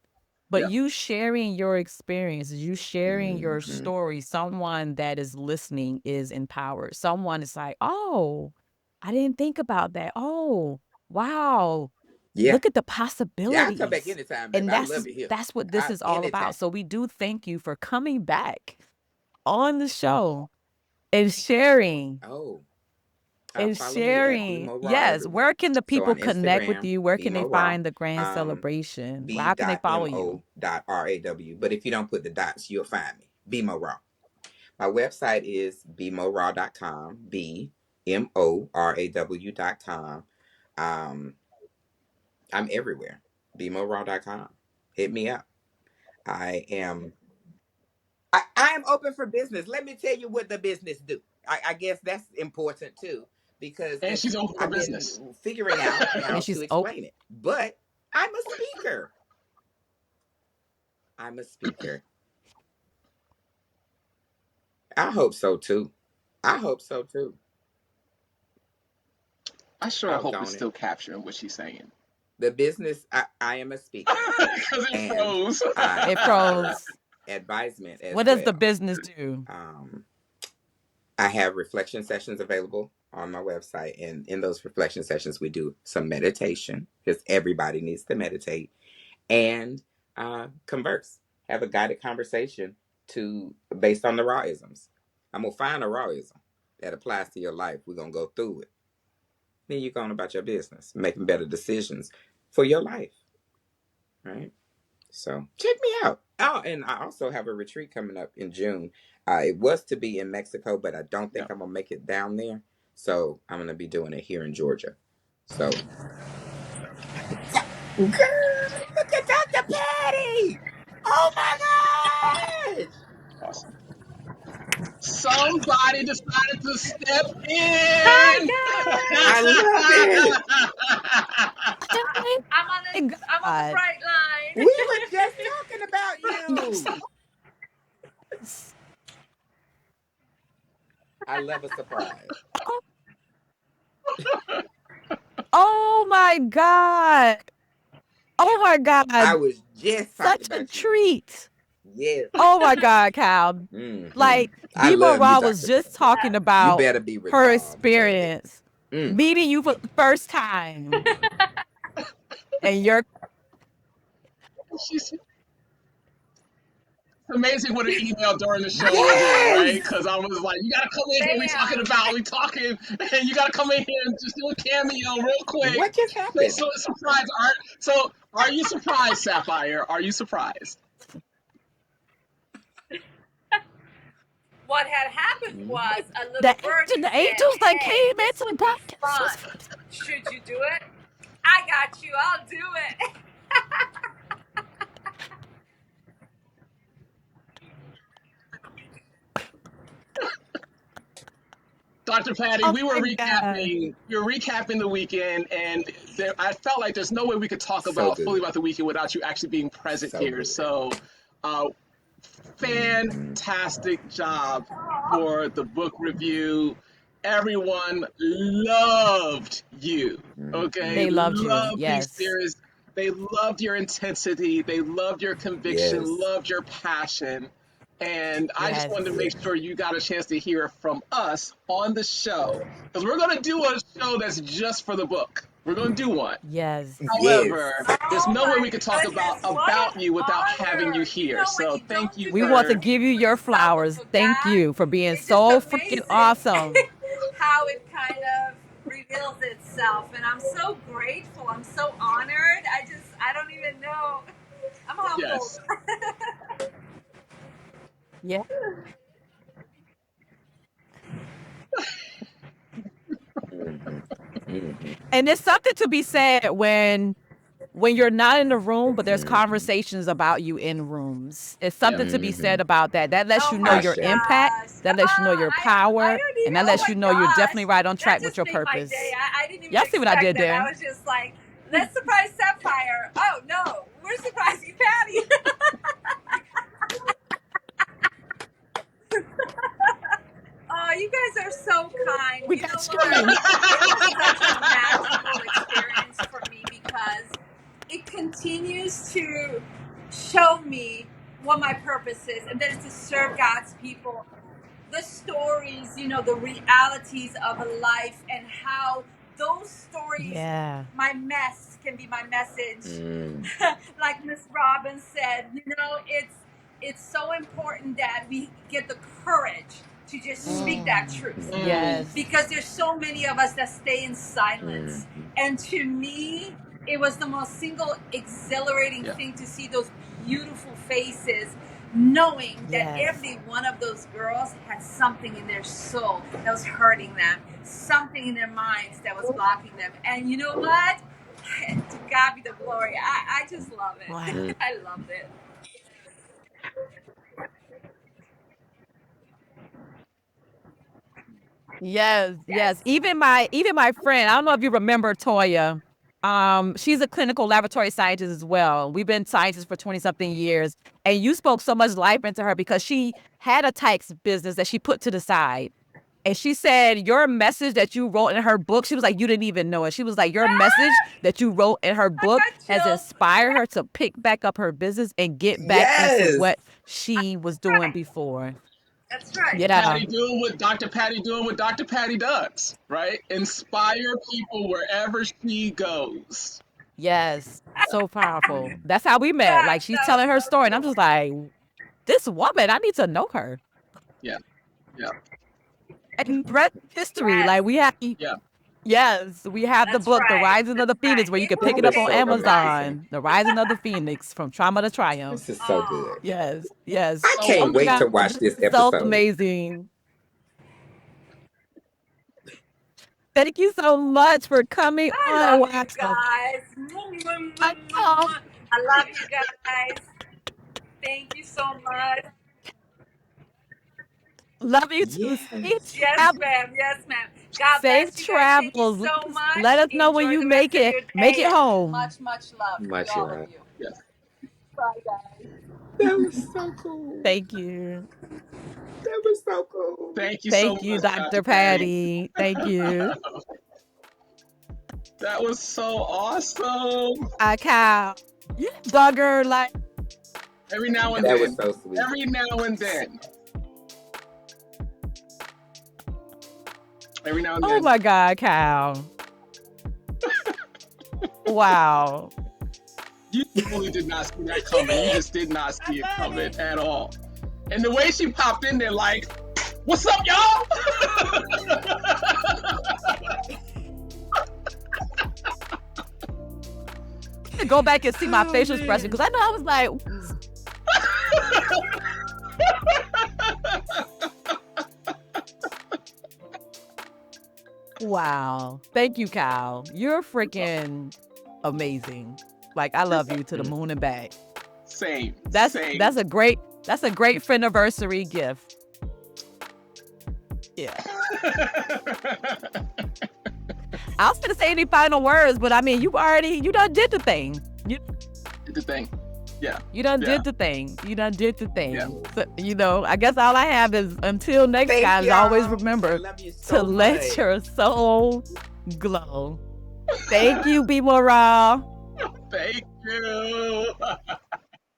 But yeah, you sharing your experiences, you sharing your Mm-hmm. story, someone that is listening is empowered. Someone is like, oh, I didn't think about that. Oh, wow. Yeah. Look at the Yeah. I come back possibilities. anytime, baby. And I love it here. that's what this I is all about. anytime. So we do thank you for coming back on the show and sharing Oh. and Follow me at sharing. BMO Raw Yes. Where everywhere. can the So people on connect with Instagram, you? Where can they BMO Raw, find the grand um, celebration? How can they follow you? b.mo.raw. But if you don't put the dots, you'll find me. BMO Raw. My website is bmoraw.com. BMORAW.com. Um, I'm everywhere. bmoraw.com. Hit me up. I am I am open for business. Let me tell you what the business do. I guess that's important too, because And she's open for I've been business. figuring out how And to she's open. explain it. But I'm a speaker. I'm a speaker. I hope so too. I hope so too. I sure hope it's Doggone it. still capturing what she's saying. The business, I am a speaker, Because it and froze. I It offer froze. advisement as What does the well. business do? Um, I have reflection sessions available on my website, and in those reflection sessions, we do some meditation because everybody needs to meditate and converse, have a guided conversation to based on the rawisms. I'm gonna find a rawism that applies to your life. We're gonna go through it. Then you're going about your business, making better decisions for your life, right? So check me out. Oh, and I also have a retreat coming up in June. It was to be in Mexico, but I don't think Yeah. I'm gonna make it down there. So I'm gonna be doing it here in Georgia. So, girl, look at Dr. Patty! Oh my gosh! Awesome. Somebody decided to step Hi in. guys! I love it. Oh my I'm on the God. bright line. We were just talking about You you. so- I love a surprise. Oh, oh my God. Oh my I God. was just talking Such a about you. treat. Yes. Oh my God, Cal. Hmm. Like, I Bimo love you, Ra was Dr. just Patty. talking Yes. You about better be her resolved, baby. experience Mm. meeting you for the first time. And you're She's It's amazing what an email during the show will do, right? Yes! Because I was like, you gotta come in here. Bam! We talking, and you gotta come in here and just do a cameo real quick. What just happened? So surprised. Are you surprised, Sapphire? Are you surprised? What had happened Mm. was a little birdie the said, angels that "Hey, came this into the would be fun. podcast. Should you do it?" I got you. I'll do it. Dr. Patty, Oh my God. we were recapping the weekend, and I felt like there's no way we could talk So about fully good. about the weekend without you actually being present So here. good. So, uh, Hmm. fantastic job for the book review. Everyone loved you. Okay, They loved you. loved these Yes. series. They loved your intensity. They loved your conviction. Yes. Loved your passion. And I just Yes. wanted to Yeah. make sure you got a chance to hear from us on the show because we're going to do a show that's just for the book. We're going to do one. Yes. Yes. However, there's Oh no way my we could talk goodness, what about an you without having you honor. You here. know, when So you thank don't you do We want to for anything give you for your yourself or flowers. for Thank God, you for being it's just so freaking amazing awesome. how it kind of reveals itself. And I'm so grateful. I'm so honored. I don't even know. I'm humbled. yes. Yeah. Hmm. Hmm. And there's something to be said when you're not in the room, but there's Hmm. conversations about you in rooms. It's Yeah. something to be Hmm. said about that. That lets Oh you know my your Ashe. impact. gosh. That lets you know your I power. don't And even, that oh lets my you know you're gosh. definitely right on That track with just your made my day. purpose. I didn't even Y'all see what I expect did that. I there? was just like, let's surprise Sapphire. Oh no, we're surprising Patty. Oh, you guys are so kind. We You know got what? you. It was such a magical experience for me because it continues to show me what my purpose is, and that is to serve God's people. The stories, the realities of life, and how those stories, Yeah. my mess can be my message. Mm. Like Miss Robbins said, it's so important that we get the courage to just speak that truth, Mm. Yes. because there's so many of us that stay in silence. Hmm. And to me, it was the most single exhilarating Yeah. thing to see those beautiful faces, knowing that Yes. every one of those girls had something in their soul that was hurting them, something in their minds that was blocking them. And you know what? To God God be the glory. I just love it. Wow. I loved it. Yes, yes. Yes. Even my friend, I don't know if you remember Toya. She's a clinical laboratory scientist as well. We've been scientists for 20 something years. And you spoke so much life into her because she had a tax business that she put to the side. And she said, your message that you wrote in her book, she was like, you didn't even know it. She was like, your message that you wrote in her I book got has chills. inspired her to pick back up her business and get back into Yes. what she was doing Right. before. That's right. Yeah. Patty doing what Dr. Patty does, right? Inspire people wherever she goes. Yes. So powerful. That's how we met. Like she's That was telling her so story, and I'm cool. just like, this woman, I need to know her. Yeah, yeah, And read history. Yes. Like we have yeah. yes, we have the That's book, The right. Rising of That's the right. Phoenix, where you It can pick That will it up was on take so you right. amazing. Amazon. The Rising of the Phoenix from Trauma to Triumph. This is so Oh, good. Yes, yes. I So Oh can't my wait God, to watch this this is so episode. amazing. Thank you so much for coming I on. love you Wow. guys. I know. I love you guys. Thank you so much. Love you too. Safe Yes. Yes, travels. ma'am. Yes, ma'am. God Safe bless you guys. Thank you travels. so much. Let us know when Enjoy you the rest make of it. your Make day it and home. much, much love to Much all of love. you. Yes. Bye, guys. That was so cool. Thank you. That was so cool. Thank you so Thank you, much, Dr. Dr. Patty. Patty. Thank you. That was so awesome. I cow. You bugger like Every now and That was then. so sweet. Every now and then. Every now and oh then. my God, cow. Wow. You totally did not see that coming. You just did not see it coming at all. And the way she popped in there, like, what's up, y'all? To go back and see my Oh, facial expression man. because I know I was like, wow. Thank you, Kyle. You're freaking amazing. Like I love you to the moon and back. Same. That's Same. a great friendiversary gift. Yeah. I was gonna say any final words, but I mean you done did the thing. The thing. Yeah. You done Yeah. did the thing. You done did the thing. Yeah. So, I guess all I have is until next Thank time, y'all. always I remember love you to so let much. your soul glow. Thank you, B. Morale. Thank you.